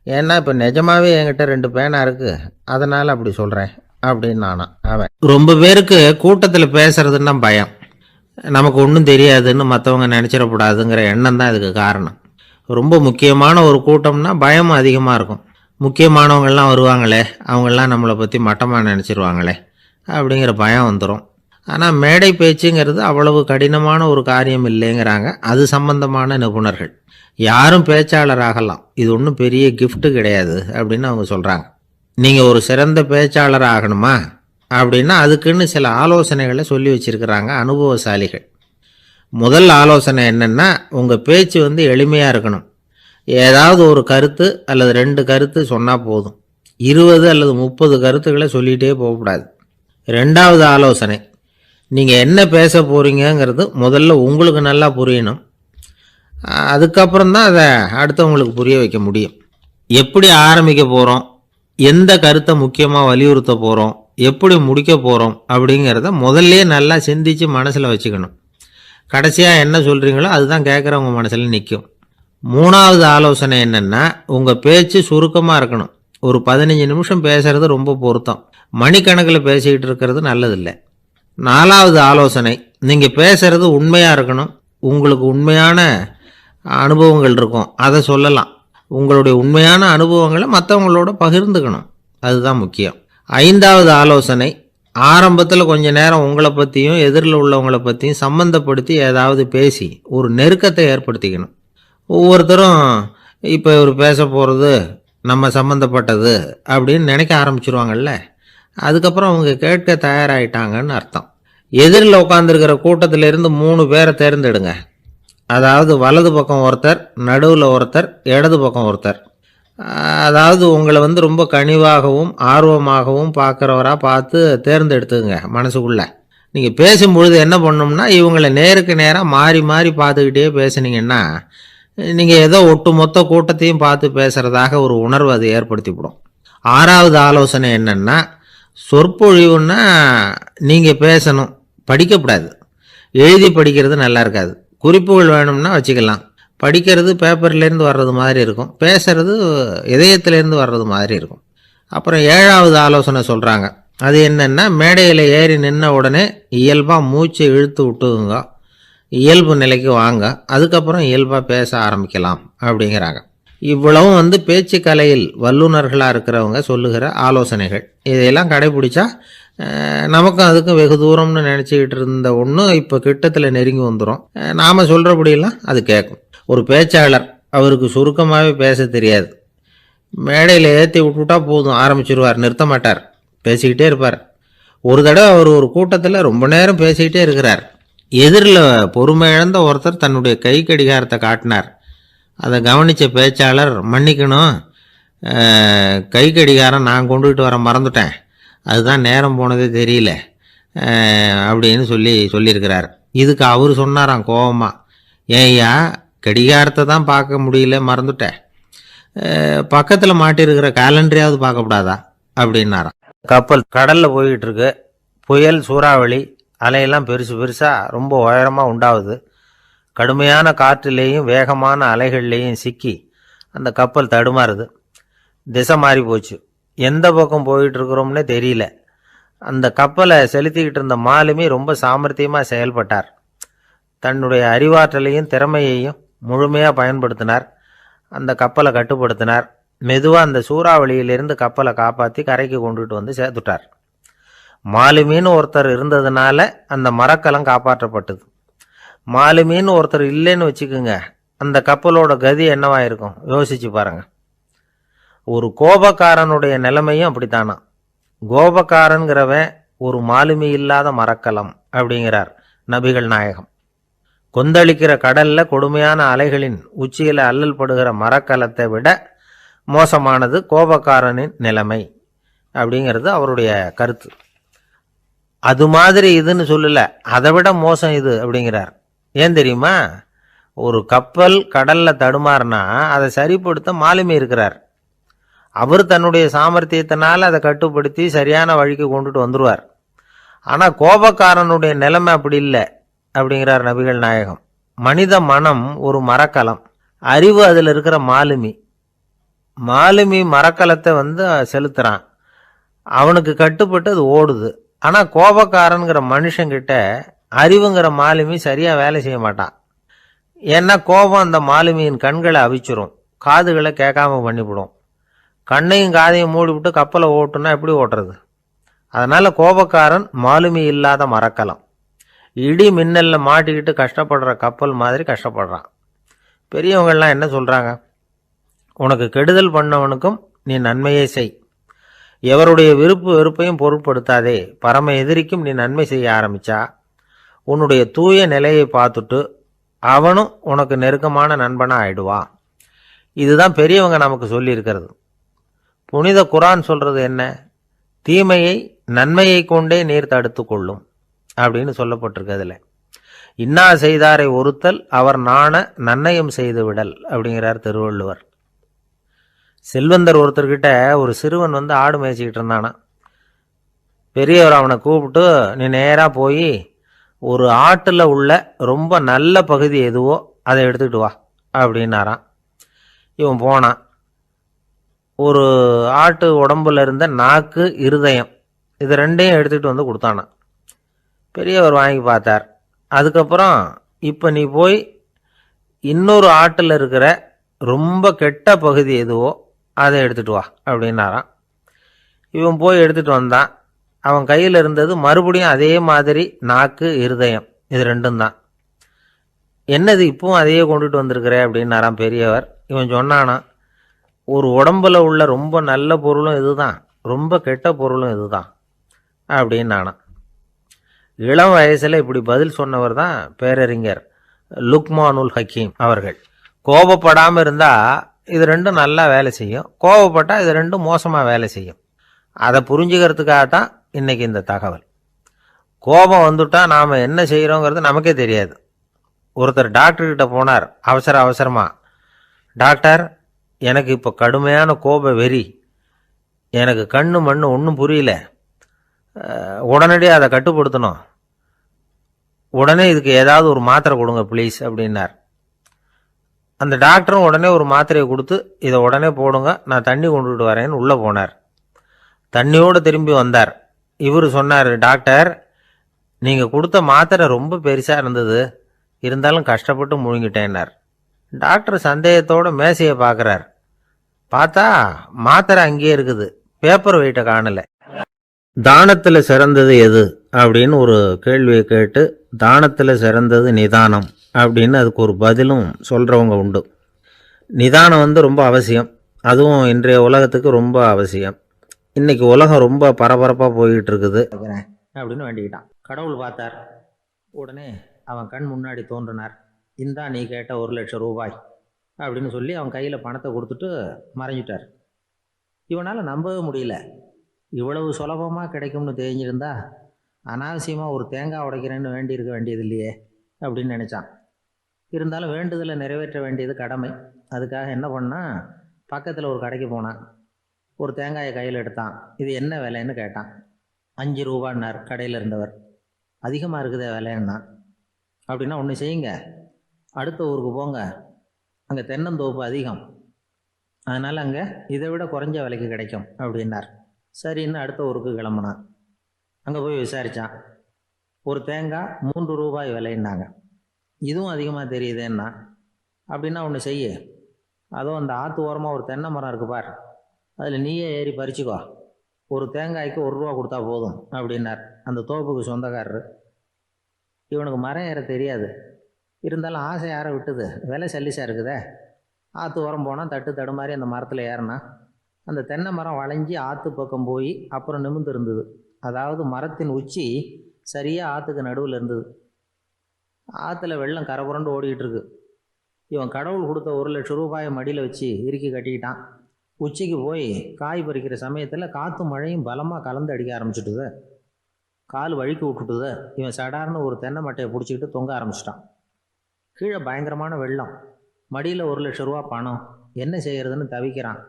ஏன்னா இப்போ நிஜமாகவே என்கிட்ட 2 பேனா இருக்குது, அதனால் அப்படி சொல்கிறேன் அப்படின்னு அவன். ரொம்ப பேருக்கு கூட்டத்தில் பேசுறதுன்னா பயம். நமக்கு ஒன்றும் தெரியாதுன்னு மற்றவங்க நினச்சிடக்கூடாதுங்கிற எண்ணம் தான் இதுக்கு காரணம். ரொம்ப முக்கியமான ஒரு கூட்டம்னா பயமும் அதிகமாக இருக்கும். முக்கியமானவங்கள்லாம் வருவாங்களே, அவங்களாம் நம்மளை பற்றி மட்டமாக நினச்சிருவாங்களே அப்படிங்கிற பயம் வந்துடும். ஆனால் மேடை பேச்சுங்கிறது அவ்வளவு கடினமான ஒரு காரியம் இல்லைங்கிறாங்க அது சம்பந்தமான நிபுணர்கள். யாரும் பேச்சாளர் ஆகலாம், இது ஒன்றும் பெரிய கிஃப்ட்டு கிடையாது அப்படின்னு அவங்க சொல்கிறாங்க. நீங்கள் ஒரு சிறந்த பேச்சாளர் ஆகணுமா அப்படின்னா அதுக்குன்னு சில ஆலோசனைகளை சொல்லி வச்சுருக்கிறாங்க அனுபவசாலிகள். முதல் ஆலோசனை என்னென்னா, உங்கள் பேச்சு எளிமையாக இருக்கணும். ஏதாவது ஒரு கருத்து அல்லது 2 கருத்து சொன்னால் போதும். 20 அல்லது 30 கருத்துக்களை சொல்லிகிட்டே போகக்கூடாது. 2வது ஆலோசனை, நீங்கள் என்ன பேச போகிறீங்கிறது முதல்ல உங்களுக்கு நல்லா புரியணும். அதுக்கப்புறம்தான் அதை அடுத்தவங்களுக்கு புரிய வைக்க முடியும். எப்படி ஆரம்பிக்க போகிறோம், எந்த கருத்தை முக்கியமாக வலியுறுத்த போகிறோம், எப்படி முடிக்க போகிறோம் அப்படிங்கிறத முதல்ல நல்லா சிந்தித்து மனசில் வச்சுக்கணும். கடைசியாக என்ன சொல்கிறீங்களோ அதுதான் கேட்குறவங்க மனசில் நிற்கும். 3வது ஆலோசனை என்னென்னா, உங்கள் பேச்சு சுருக்கமாக இருக்கணும். ஒரு 15 நிமிஷம் பேசுகிறது ரொம்ப பொருத்தம். மணிக்கணக்கில் பேசிக்கிட்டு இருக்கிறது நல்லதில்லை. 4வது ஆலோசனை, நீங்கள் பேசுகிறது உண்மையாக இருக்கணும். உங்களுக்கு உண்மையான அனுபவங்கள் இருக்கும், அதை சொல்லலாம். உங்களுடைய உண்மையான அனுபவங்களை மற்றவங்களோட பகிர்ந்துக்கணும், அதுதான் முக்கியம். 5வது ஆலோசனை, ஆரம்பத்தில் கொஞ்ச நேரம் உங்களை பற்றியும் எதிரில் உள்ளவங்களை பற்றியும் சம்மந்தப்படுத்தி ஏதாவது பேசி ஒரு நெருக்கத்தை ஏற்படுத்திக்கணும். ஒவ்வொருத்தரும் இப்போ இவர் பேச போகிறது நம்ம சம்மந்தப்பட்டது அப்படின்னு நினைக்க ஆரம்பிச்சிருவாங்கல்ல, அதுக்கப்புறம் அவங்க கேட்க தயாராகிட்டாங்கன்னு அர்த்தம். எதிரில் உட்காந்துருக்கிற கூட்டத்திலிருந்து 3 பேரை தேர்ந்தெடுங்க. அதாவது வலது பக்கம் ஒருத்தர், நடுவில் ஒருத்தர், இடது பக்கம் ஒருத்தர். அதாவது உங்களை ரொம்ப கனிவாகவும் ஆர்வமாகவும் பார்க்குறவராக பார்த்து தேர்ந்தெடுத்துங்க மனசுக்குள்ளே. நீங்கள் பேசும்பொழுது என்ன பண்ணணும்னா, இவங்களை நேருக்கு நேராக மாறி மாறி பார்த்துக்கிட்டே பேசுனீங்கன்னா நீங்கள் ஏதோ ஒட்டுமொத்த கூட்டத்தையும் பார்த்து பேசுகிறதாக ஒரு உணர்வு அது ஏற்படுத்திவிடும். 6வது ஆலோசனை என்னென்னா, சொற்பொழிவுன்னா நீங்கள் பேசணும், படிக்கக்கூடாது. எழுதி படிக்கிறது நல்லா இருக்காது. குறிப்புகள் வேணும்னா வச்சுக்கலாம். படிக்கிறது பேப்பர்லேருந்து வர்றது மாதிரி இருக்கும், பேசுறது இதயத்திலேருந்து வர்றது மாதிரி இருக்கும். அப்புறம் 7வது ஆலோசனை சொல்கிறாங்க. அது என்னென்னா, மேடையில் ஏறி நின்ன உடனே இயல்பாக மூச்சை இழுத்து விட்டுங்க, இயல்பு நிலைக்கு வாங்க, அதுக்கப்புறம் இயல்பாக பேச ஆரம்பிக்கலாம் அப்படிங்கிறாங்க. இவ்வளவும் பேச்சு கலையில் வல்லுநர்களாக இருக்கிறவங்க சொல்லுகிற ஆலோசனைகள். இதையெல்லாம் கடைபிடிச்சா நமக்கும் அதுக்கும் வெகு தூரம்னு நினச்சிக்கிட்டு இருந்த ஒன்று இப்போ கிட்டத்தில் நெருங்கி வந்துடும். நாம் சொல்கிறபடியெல்லாம் அது கேட்கும். ஒரு பேச்சாளர், அவருக்கு சுருக்கமாகவே பேச தெரியாது. மேடையில் ஏற்றி விட்டுவிட்டா போதும், ஆரம்பிச்சிருவார், நிறுத்த மாட்டார், பேசிக்கிட்டே இருப்பார். ஒரு தடவை அவர் ஒரு கூட்டத்தில் ரொம்ப நேரம் பேசிக்கிட்டே இருக்கிறார். எதிரில் பொறுமை இழந்த ஒருத்தர் தன்னுடைய கை கடிகாரத்தை காட்டினார். அதை கவனித்த பேச்சாளர், மன்னிக்கணும், கை கடிகாரம் நான் கொண்டுகிட்டு வர மறந்துட்டேன், அதுதான் நேரம் போனதே தெரியல அப்படின்னு சொல்லியிருக்கிறார். இதுக்கு அவர் சொன்னாராம் கோபமாக, ஏய்யா கடிகாரத்தை தான் பார்க்க முடியல, மறந்துட்டேன், பக்கத்தில் மாட்டிருக்கிற கேலண்டரையாவது பார்க்கக்கூடாதா அப்படின்னாராம். கப்பல் கடலில் போய்கிட்டு இருக்கு. புயல், சூறாவளி, அலையெல்லாம் பெருசு பெருசாக ரொம்ப உயரமாக உண்டாகுது. கடுமையான காற்றுலேயும் வேகமான அலைகள்லேயும் சிக்கி அந்த கப்பல் தடுமாறுது. திசை மாறி போச்சு. எந்த பக்கம் போயிட்டுருக்குறோம்னே தெரியல. அந்த கப்பலை செலுத்திக்கிட்டு இருந்த மாலுமி ரொம்ப சாமர்த்தியமாக செயல்பட்டார். தன்னுடைய அறிவாற்றலையும் திறமையையும் முழுமையாக பயன்படுத்தினார். அந்த கப்பலை கட்டுப்படுத்தினார். மெதுவாக அந்த சூறாவளியிலிருந்து கப்பலை காப்பாற்றி கரைக்கு கொண்டுட்டு சேர்த்துட்டார். மாலுமின்னு ஒருத்தர் இருந்ததுனால அந்த மரக்கலம் காப்பாற்றப்பட்டது. மாலுமின்னு ஒருத்தர் இல்லைன்னு வச்சுக்கோங்க, அந்த கப்பலோட கதி என்னவா இருக்கும் யோசிச்சு பாருங்க. ஒரு கோபக்காரனுடைய நிலைமையும் அப்படித்தானா. கோபக்காரன்கிறவன் ஒரு மாலுமி இல்லாத மரக்கலம் அப்படிங்கிறார் நபிகள் நாயகம். கொந்தளிக்கிற கடல்ல கொடுமையான அலைகளின் உச்சியில அல்லல் படுகிற மரக்கலத்தை விட மோசமானது கோபக்காரனின் நிலைமை அப்படிங்கிறது அவருடைய கருத்து. அது மாதிரி இதுன்னு சொல்லல, அதை விட மோசம் இது அப்படிங்கிறார். ஏன் தெரியுமா? ஒரு கப்பல் கடல்ல தடுமாறுனா அதை சரிப்படுத்த மாலுமி இருக்கிறார். அவர் தன்னுடைய சாமர்த்தியத்தினால அதை கட்டுப்படுத்தி சரியான வழிக்கு கொண்டுட்டு வந்துருவார். ஆனா கோபக்காரனுடைய நிலைமை அப்படி இல்லை அப்படிங்கிறார் நபிகள் நாயகம். மனித மனம் ஒரு மரக்கலம், அறிவு அதில் இருக்கிற மாலுமி. மாலுமி மரக்கலத்தை செலுத்துறான், அவனுக்கு கட்டுப்பட்டு அது ஓடுது. ஆனா கோபக்காரன்கிற மனுஷங்கிட்ட அறிவுங்கிற மாலுமி சரியா வேலை செய்ய மாட்டான். ஏன்னா கோபம் அந்த மாலுமியின் கண்களை அவிச்சிரும், காதுகளை கேட்காம பண்ணிவிடும். கண்ணையும் காதையும் மூடிவிட்டு கப்பலை ஓட்டுனா எப்படி ஓட்டுறது? அதனால கோபக்காரன் மாலுமி இல்லாத மரக்கலம். இடி மின்னல்ல மாட்டிக்கிட்டு கஷ்டப்படுற கப்பல் மாதிரி கஷ்டப்படுறான். பெரியவங்கள்லாம் என்ன சொல்றாங்க? உனக்கு கெடுதல் பண்ணவனுக்கும் நீ நன்மையை செய், எவருடைய விருப்பு வெறுப்பையும் பொருட்படுத்தாதே. பரம எதிரிக்கும் நீ நன்மை செய்ய ஆரம்பிச்சா உன்னுடைய தூய நிலையை பார்த்துட்டு அவனும் உனக்கு நெருக்கமான நண்பனா ஆயிடுவான். இதுதான் பெரியவங்க நமக்கு சொல்லி இருக்கிறது. புனித குரான் சொல்றது என்ன? தீமையை நன்மையை கொண்டே நீர் தடுத்து கொள்ளும் அப்படின்னு சொல்லப்பட்டிருக்கு. அதுல இன்னா செய்தாரை ஒருத்தல் அவர் நாண நன்னயம் செய்து விடல் அப்படிங்கிறார் திருவள்ளுவர். செல்வந்தர் ஒருத்தர்கிட்ட ஒரு சிறுவன் ஆடு மேய்ச்சிக்கிட்டு இருந்தானா. பெரியவர் அவனை கூப்பிட்டு, நீ நேரா போய் ஒரு ஆட்டுல உள்ள ரொம்ப நல்ல பகுதி எதுவோ அதை எடுத்துக்கிட்டு வா அப்படின்னாரான். இவன் போனான். ஒரு ஆட்டு உடம்புல இருந்த நாக்கு, இருதயம், இது ரெண்டையும் எடுத்துக்கிட்டு கொடுத்தானான். பெரியவர் வாங்கி பார்த்தார். அதுக்கப்புறம் இப்போ நீ போய் இன்னொரு ஆட்டில் இருக்கிற ரொம்ப கெட்ட பகுதி எதுவோ அதை எடுத்துட்டு வா அப்படின்னாரான். இவன் போய் எடுத்துட்டு வந்தான். அவன் கையில் இருந்தது மறுபடியும் அதே மாதிரி நாக்கு, இருதயம், இது ரெண்டும் தான். என்னது இப்பவும் அதையே கொண்டுட்டு வந்திருக்கிற அப்படின்னாரான் பெரியவர். இவன் சொன்னானா, ஒரு உடம்புல உள்ள ரொம்ப நல்ல பொருளும் இதுதான், ரொம்ப கெட்ட பொருளும் இதுதான் அப்படின்னானா. இளம் வயசுல இப்படி பதில் சொன்னவர் தான் பேரறிஞர் லுக்மானுல் ஹக்கீம் அவர்கள். கோபப்படாமல் இருந்தா இது ரெண்டும் நல்லா வேலை செய்யும், கோபப்பட்டா இது ரெண்டும் மோசமா வேலை செய்யும். அதை புரிஞ்சுக்கிறதுக்காகத்தான் இன்னைக்கு இந்த தகவல். கோபம் வந்துட்டா நாம என்ன செய்யறோங்கிறது நமக்கே தெரியாது. ஒருத்தர் டாக்டர்கிட்ட போனார் அவசரமா. டாக்டர், எனக்கு இப்போ கடுமையான கோப வெறி, எனக்கு கண்ணு மண்ணு ஒன்றும் புரியல, உடனடியாக அதை கட்டுப்படுத்தணும், உடனே இதுக்கு ஏதாவது ஒரு மாத்திரை கொடுங்க ப்ளீஸ் அப்படின்னார். அந்த டாக்டரும் உடனே ஒரு மாத்திரையை கொடுத்து, இதை உடனே போடுங்க, நான் தண்ணி கொண்டுட்டு வரேன்னு உள்ளே போனார். தண்ணியோடு திரும்பி வந்தார். இவர் சொன்னார், டாக்டர், நீங்கள் கொடுத்த மாத்திரை ரொம்ப பெருசாக இருந்தது, இருந்தாலும் கஷ்டப்பட்டு முழுங்கிட்டேன்னார். டாக்டர் சந்தேகத்தோட மேசையை பார்க்குறார். பார்த்தா மாத்திரை அங்கேயே இருக்குது, பேப்பர் வெயிட்டை காணலை. தானத்தில் சிறந்தது எது அப்படின்னு ஒரு கேள்வியை கேட்டு, தானத்தில் சிறந்தது நிதானம் அப்படின்னு அதுக்கு ஒரு பதிலும் சொல்கிறவங்க உண்டு. நிதானம் ரொம்ப அவசியம், அதுவும் இன்றைய உலகத்துக்கு ரொம்ப அவசியம். இன்னைக்கு உலகம் ரொம்ப பரபரப்பாக போய்கிட்டு இருக்குது அப்படின்னு வேண்டிக்கிட்டான். கடவுள் பார்த்தார். உடனே அவன் கண் முன்னாடி தோன்றினார். இந்தா நீ கேட்ட 1,00,000 ரூபாய் அப்படின்னு சொல்லி அவன் கையில் பணத்தை கொடுத்துட்டு மறைஞ்சிட்டார். இவனால் நம்பவே முடியல. இவ்வளவு சுலபமாக கிடைக்கும்னு தெரிஞ்சிருந்தா அனாவசியமாக ஒரு தேங்காய் உடைக்கிறேன்னு வேண்டியிருக்க வேண்டியது இல்லையே அப்படின்னு நினச்சான். இருந்தாலும் வேண்டுதலை நிறைவேற்ற வேண்டியது கடமை. அதுக்காக என்ன பண்ணால், பக்கத்தில் ஒரு கடைக்கு போனான். ஒரு தேங்காயை கையில் எடுத்தான். இது என்ன விலைன்னு கேட்டான். 5 ரூபான்னார் கடையில் இருந்தவர். அதிகமாக இருக்குதே விலைன்னா. அப்படின்னா ஒன்று செய்யுங்க, அடுத்த ஊருக்கு போங்க, அங்கே தென்னந்தோப்பு அதிகம், அதனால் அங்கே இதை விட குறைஞ்ச விலைக்கு கிடைக்கும் அப்படின்னார். சரின்னு அடுத்த ஊருக்கு கிளம்புனான். அங்கே போய் விசாரித்தான். ஒரு தேங்காய் 3 ரூபாய் விலைன்னாங்க. இதுவும் அதிகமாக தெரியுதுன்னா. அப்படின்னா ஒன்று செய்ய, அதுவும் அந்த ஆற்று ஓரமாக ஒரு தென்னை மரம் இருக்கு பார், அதில் நீயே ஏறி பறிச்சுக்கோ, ஒரு தேங்காய்க்கு 1 ரூபா கொடுத்தா போதும் அப்படின்னார் அந்த தோப்புக்கு சொந்தக்காரரு. இவனுக்கு மரம் ஏற தெரியாது, இருந்தாலும் ஆசை யாரை விட்டுது, விலை சல்லிசாக இருக்குதே. ஆற்று உரம் போனால் தட்டு தடுமாறி அந்த மரத்தில் ஏறினா அந்த தென்னை மரம் வளைஞ்சி ஆற்று பக்கம் போய் அப்புறம் நிமிர்ந்து இருந்தது. அதாவது மரத்தின் உச்சி சரியாக ஆற்றுக்கு நடுவில் இருந்தது. ஆற்றுல வெள்ளம் கரை புரண்டு ஓடிக்கிட்டு இருக்கு. இவன் கடவுள் கொடுத்த 1,00,000 ரூபாயை மடியில் வச்சு இறுக்கி கட்டிக்கிட்டான். உச்சிக்கு போய் காய் பறிக்கிற சமயத்தில் காற்றும் மழையும் பலமாக கலந்து அடிக்க ஆரம்பிச்சுட்டுது. கால் வழுக்கி விட்டுட்டுது. இவன் சடார்னு ஒரு தென்னை மட்டையை பிடிச்சிக்கிட்டு தொங்க ஆரம்பிச்சிட்டான். கீழே பயங்கரமான வெள்ளம், மடியில் 1,00,000 ரூபா பணம், என்ன செய்யறதுன்னு தவிக்கிறான்.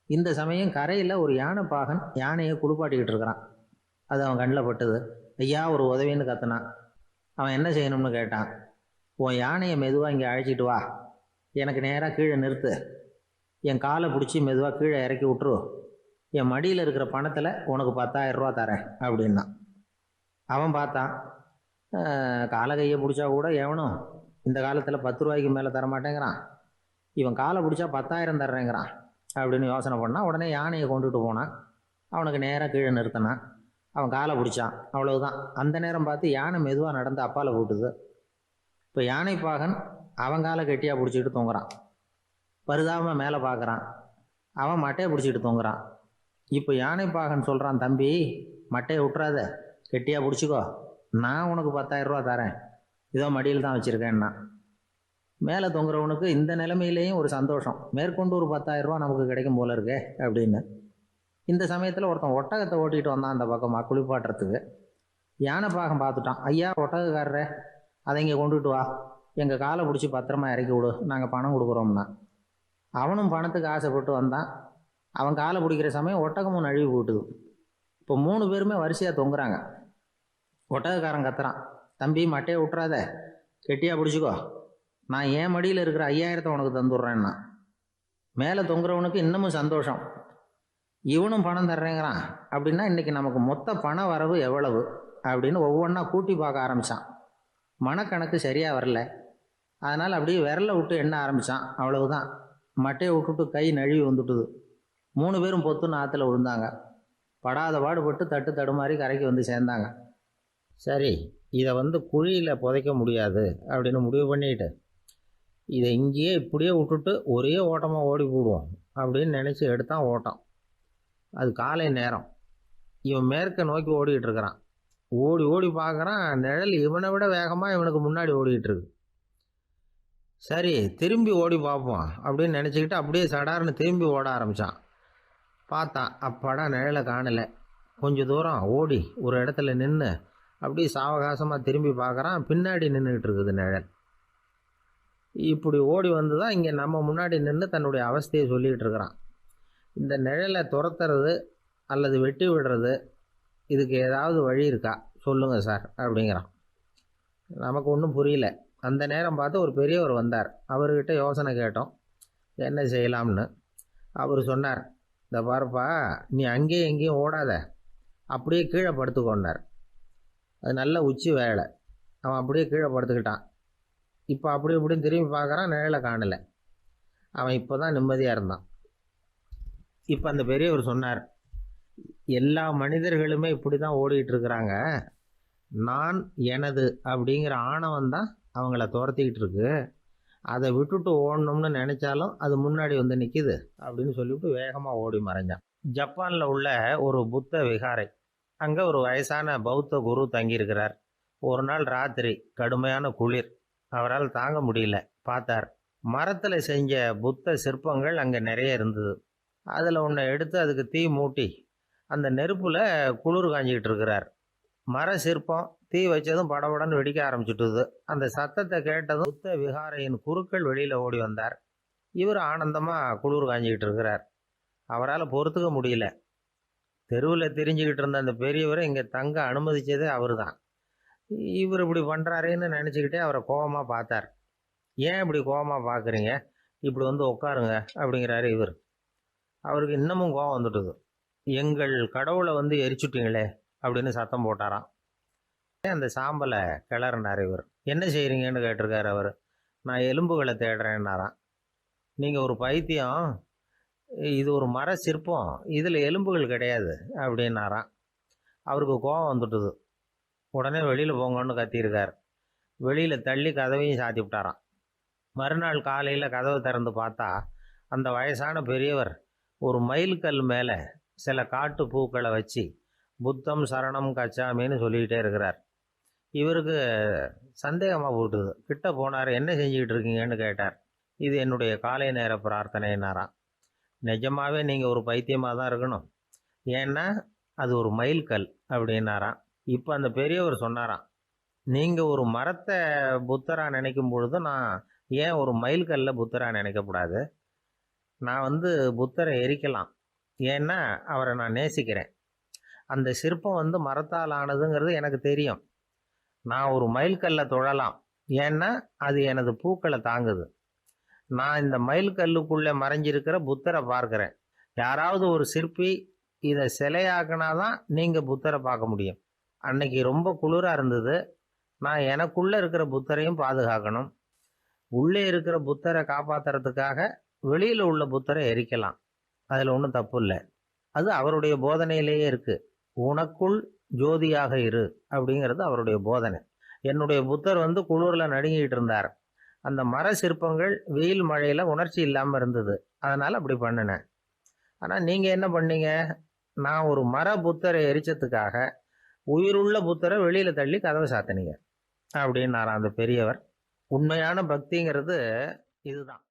இந்த சமயம் கரையில் ஒரு யானை பாகன் யானையை குளிப்பாட்டிக்கிட்டு இருக்கிறான். அது அவன் கண்ணில் பட்டுது. ஐயா ஒரு உதவின்னு கத்துனான். அவன் என்ன செய்யணும்னு கேட்டான். உன் யானையை மெதுவாக இங்கே அழைச்சிட்டு வா, எனக்கு நேராக கீழே நிறுத்து, என் காலை பிடிச்சி மெதுவாக கீழே இறக்கி விட்டுரு, என் மடியில் இருக்கிற பணத்தில் உனக்கு 10,000 ரூபா தரேன் அப்படின்னா. அவன் பார்த்தான், காலை கையை பிடிச்சா கூட எவனும் இந்த காலத்தில் 10 ரூபாய்க்கு மேலே தரமாட்டேங்கிறான், இவன் காலை பிடிச்சா 10,000 தர்றேங்கிறான் அப்படின்னு யோசனை பண்ணான். உடனே யானையை கொண்டுட்டு போனான். அவனுக்கு நேராக கீழே நிறுத்தினான். அவன் காலை பிடிச்சான். அவ்வளவுதான். அந்த நேரம் பார்த்து யானை மெதுவாக நடந்து அப்பால் போட்டுது. இப்போ யானை பாகன் அவன் காலை கெட்டியாக பிடிச்சிக்கிட்டு தொங்குறான். பரிதாபமாக மேலே பார்க்குறான். அவன் மட்டையை பிடிச்சிக்கிட்டு தொங்குறான். இப்போ யானை பாகன் சொல்கிறான், தம்பி மட்டையை விட்டுறாத, கெட்டியாக பிடிச்சிக்கோ, நான் உனக்கு 10,000 ரூபா தரேன், இதோ மடியில் தான் வச்சுருக்கேன்னா. மேலே தொங்குறவனுக்கு இந்த நிலைமையிலேயும் ஒரு சந்தோஷம், மேற்கொண்டு ஒரு 10,000 ரூபா நமக்கு கிடைக்கும் போல இருக்கே அப்படின்னு. இந்த சமயத்தில் ஒருத்தன் ஒட்டகத்தை ஓட்டிகிட்டு வந்தான் அந்த பக்கமாக குளிப்பாட்டுறதுக்கு. யானை பாகம் பார்த்துட்டான். ஐயா ஒட்டகக்காரரே, அதை இங்கே கொண்டுட்டு வா, எங்கள் காலை பிடிச்சி பத்திரமா இறக்கி விடு, நாங்கள் பணம் கொடுக்குறோம்னா. அவனும் பணத்துக்கு ஆசைப்பட்டு வந்தான். அவன் காலை பிடிக்கிற சமயம் ஒட்டகமும் நழுவி போட்டுது. இப்போ 3 பேருமே வரிசையாக தொங்குறாங்க. ஒட்டகக்காரன் கத்துறான், தம்பி மட்டையை விட்டுறாத, கெட்டியாக பிடிச்சிக்கோ, நான் என் மடியில் இருக்கிற 5,000 உனக்கு தந்துடுறேன்னா. மேலே தொங்குறவனுக்கு இன்னமும் சந்தோஷம், இவனும் பணம் தர்றேங்கிறான் அப்படின்னா இன்றைக்கி நமக்கு மொத்த பண வரவு எவ்வளவு அப்படின்னு ஒவ்வொன்றா கூட்டி பார்க்க ஆரம்பித்தான். மனக்கணக்கு சரியாக வரல. அதனால் அப்படியே விரலை விட்டு எண்ண ஆரம்பித்தான். அவ்வளவுதான், மட்டையை விட்டுட்டு கை நழுவி வந்துட்டுது. 3 பேரும் பொத்துன்னு ஆற்றுல விழுந்தாங்க. படாத பாடுபட்டு தட்டு தடுமாறி கரைக்கு வந்து சேர்ந்தாங்க. சரி, இதை குழியில் புதைக்க முடியாது அப்படின்னு முடிவு பண்ணிட்டு இதை இங்கேயே இப்படியே விட்டுட்டு ஒரே ஓட்டமாக ஓடி போடுவோம் அப்படின்னு நினச்சி எடுத்தான் ஓட்டம். அது காலை நேரம். இவன் மேற்க நோக்கி ஓடிக்கிட்டு இருக்கிறான். ஓடி ஓடி பார்க்குறான், நிழல் இவனை விட வேகமாக இவனுக்கு முன்னாடி ஓடிக்கிட்டு இருக்கு. சரி திரும்பி ஓடி பார்ப்போம் அப்படின்னு நினச்சிக்கிட்டு அப்படியே சடார்னு திரும்பி ஓட ஆரம்பித்தான். பார்த்தான், அப்பாடா நிழலை காணலை. கொஞ்சம் தூரம் ஓடி ஒரு இடத்துல நின்று அப்படியே சாவகாசமாக திரும்பி பார்க்குறான். பின்னாடி நின்றுக்கிட்டு இருக்குது நிழல். இப்படி ஓடி வந்து தான் இங்கே நம்ம முன்னாடி நின்று தன்னுடைய அவஸ்தையை சொல்லிக்கிட்டு இருக்கிறான். இந்த நிழலை துரத்துறது அல்லது வெட்டி விடுறது, இதுக்கு ஏதாவது வழி இருக்கா சொல்லுங்கள் சார் அப்படிங்கிறான். நமக்கு ஒன்றும் புரியல. அந்த நேரம் பார்த்து ஒரு பெரியவர் வந்தார். அவர்கிட்ட யோசனை கேட்டோம், என்ன செய்யலாம்னு. அவர் சொன்னார், இந்த பாருப்பா, நீ அங்கேயும் எங்கேயும் ஓடாத, அப்படியே கீழே படுத்துக்கொண்டார். அது நல்ல உச்சி வேலை. அவன் அப்படியே கீழே படுத்துக்கிட்டான். இப்போ அப்படி இப்படின்னு திரும்பி பார்க்குறான், நிழலை காணலை. அவன் இப்போ தான் நிம்மதியாக இருந்தான். இப்போ அந்த பெரியவர் சொன்னார், எல்லா மனிதர்களுமே இப்படி தான் ஓடிக்கிட்டு இருக்கிறாங்க. நான் எனது அப்படிங்கிற ஆணவம் தான் அவங்கள துரத்திக்கிட்டு இருக்கு. அதை விட்டுட்டு ஓடணும்னு நினச்சாலும் அது முன்னாடி வந்து நிற்கிது அப்படின்னு சொல்லிவிட்டு வேகமாக ஓடி மறைஞ்சான். ஜப்பானில் உள்ள ஒரு புத்த விகாரை, அங்கே ஒரு வயசான பௌத்த குரு தங்கியிருக்கிறார். ஒரு நாள் ராத்திரி கடுமையான குளிர், அவரால் தாங்க முடியல. பார்த்தார், மரத்தில் செஞ்ச புத்த சிற்பங்கள் அங்கே நிறைய இருந்தது. அதில் ஒன்றை எடுத்து அதுக்கு தீ மூட்டி அந்த நெருப்பில் குளிர் காஞ்சிக்கிட்டு இருக்கிறார். மர சிற்பம் தீ வச்சதும் படபடன்னு வெடிக்க ஆரம்பிச்சுட்டுது. அந்த சத்தத்தை கேட்டதும் புத்த விகாரையின் குருக்கள் வெளியில் ஓடி வந்தார். இவர் ஆனந்தமாக குளிர் காஞ்சிக்கிட்டு இருக்கிறார். அவரால் பொறுத்துக்க முடியல. தெருவில் திரிஞ்சுக்கிட்டு இருந்த அந்த பெரியவரை இங்கே தங்க அனுமதித்ததே அவர் தான். இவர் இப்படி பண்ணுறாருன்னு நினச்சிக்கிட்டே அவரை கோபமாக பார்த்தார். ஏன் இப்படி கோபமாக பார்க்குறீங்க, இப்படி உட்காருங்க அப்படிங்கிறாரு இவர். அவருக்கு இன்னமும் கோபம் வந்துட்டுது. எங்கள் கடவுளை எரிச்சுட்டீங்களே அப்படின்னு சத்தம் போட்டாராம். அந்த சாம்பலை கிளறினார் இவர். என்ன செய்கிறீங்கன்னு கேட்டிருக்காரு அவர். நான் எலும்புகளை தேடுறேன்னாராம். நீங்கள் ஒரு பைத்தியம், இது ஒரு மர சிற்பம், இதில் எலும்புகள் கிடையாது அப்படின்னாராம். அவருக்கு கோபம் வந்துட்டுது. உடனே வெளியில் போங்கன்னு கத்தியிருக்கார். வெளியில் தள்ளி கதவையும் சாத்தி விட்டாராம். மறுநாள் காலையில் கதவை திறந்து பார்த்தா அந்த வயசான பெரியவர் ஒரு மைல்கல் மேலே சில காட்டு பூக்களை வச்சு புத்தம் சரணம் கச்சாமின்னு சொல்லிக்கிட்டே இருக்கிறார். இவருக்கு சந்தேகமாக போட்டுது. கிட்ட போனார். என்ன செஞ்சுக்கிட்டு இருக்கீங்கன்னு கேட்டார். இது என்னுடைய காலை நேர பிரார்த்தனைனாராம். நிஜமாவே நீங்கள் ஒரு பைத்தியமாக தான் இருக்கணும், ஏன்னா அது ஒரு மைல்கல் அப்படின்னாராம். இப்போ அந்த பெரியவர் சொன்னாராம், நீங்கள் ஒரு மரத்தை புத்தராக நினைக்கும் பொழுது நான் ஏன் ஒரு மைல்கல்ல புத்தராக நினைக்கக்கூடாது? நான் புத்தரை எரிக்கலாம், ஏன்னா அவரை நான் நேசிக்கிறேன். அந்த சிற்பம் மரத்தால் ஆனதுங்கிறது எனக்கு தெரியும். நான் ஒரு மைல்கல்லை தொழலாம், ஏன்னா அது எனது பூக்களை தாங்குது. நான் இந்த மைல்கல்லுக்குள்ளே மறைஞ்சிருக்கிற புத்தரை பார்க்குறேன். யாராவது ஒரு சிற்பி இதை சிலையாக்குனாதான் நீங்கள் புத்தரை பார்க்க முடியும். அன்னைக்கு ரொம்ப குளிராக இருந்தது. நான் எனக்குள்ளே இருக்கிற புத்தரையும் பாதுகாக்கணும். உள்ளே இருக்கிற புத்தரை காப்பாற்றுறதுக்காக வெளியில் உள்ள புத்தரை எரிக்கலாம், அதில் ஒன்றும் தப்பு இல்லை. அது அவருடைய போதனையிலேயே இருக்குது. உனக்குள் ஜோதியாக இரு அப்படிங்கிறது அவருடைய போதனை. என்னுடைய புத்தர் குளிரில் நடுங்கிட்டு இருந்தார். அந்த மர சிற்பங்கள் வெயில் மழையில் உணர்ச்சி இல்லாமல் இருந்தது, அதனால் அப்படி பண்ணினேன். ஆனால் நீங்கள் என்ன பண்ணீங்க? நான் ஒரு மர புத்தரை எரிச்சதுக்காக உயிருள்ள புத்தரை வெளியில் தள்ளி கதவை சாத்தினீங்க அப்படின்னாராம் அந்த பெரியவர். உண்மையான பக்திங்கிறது இதுதான்.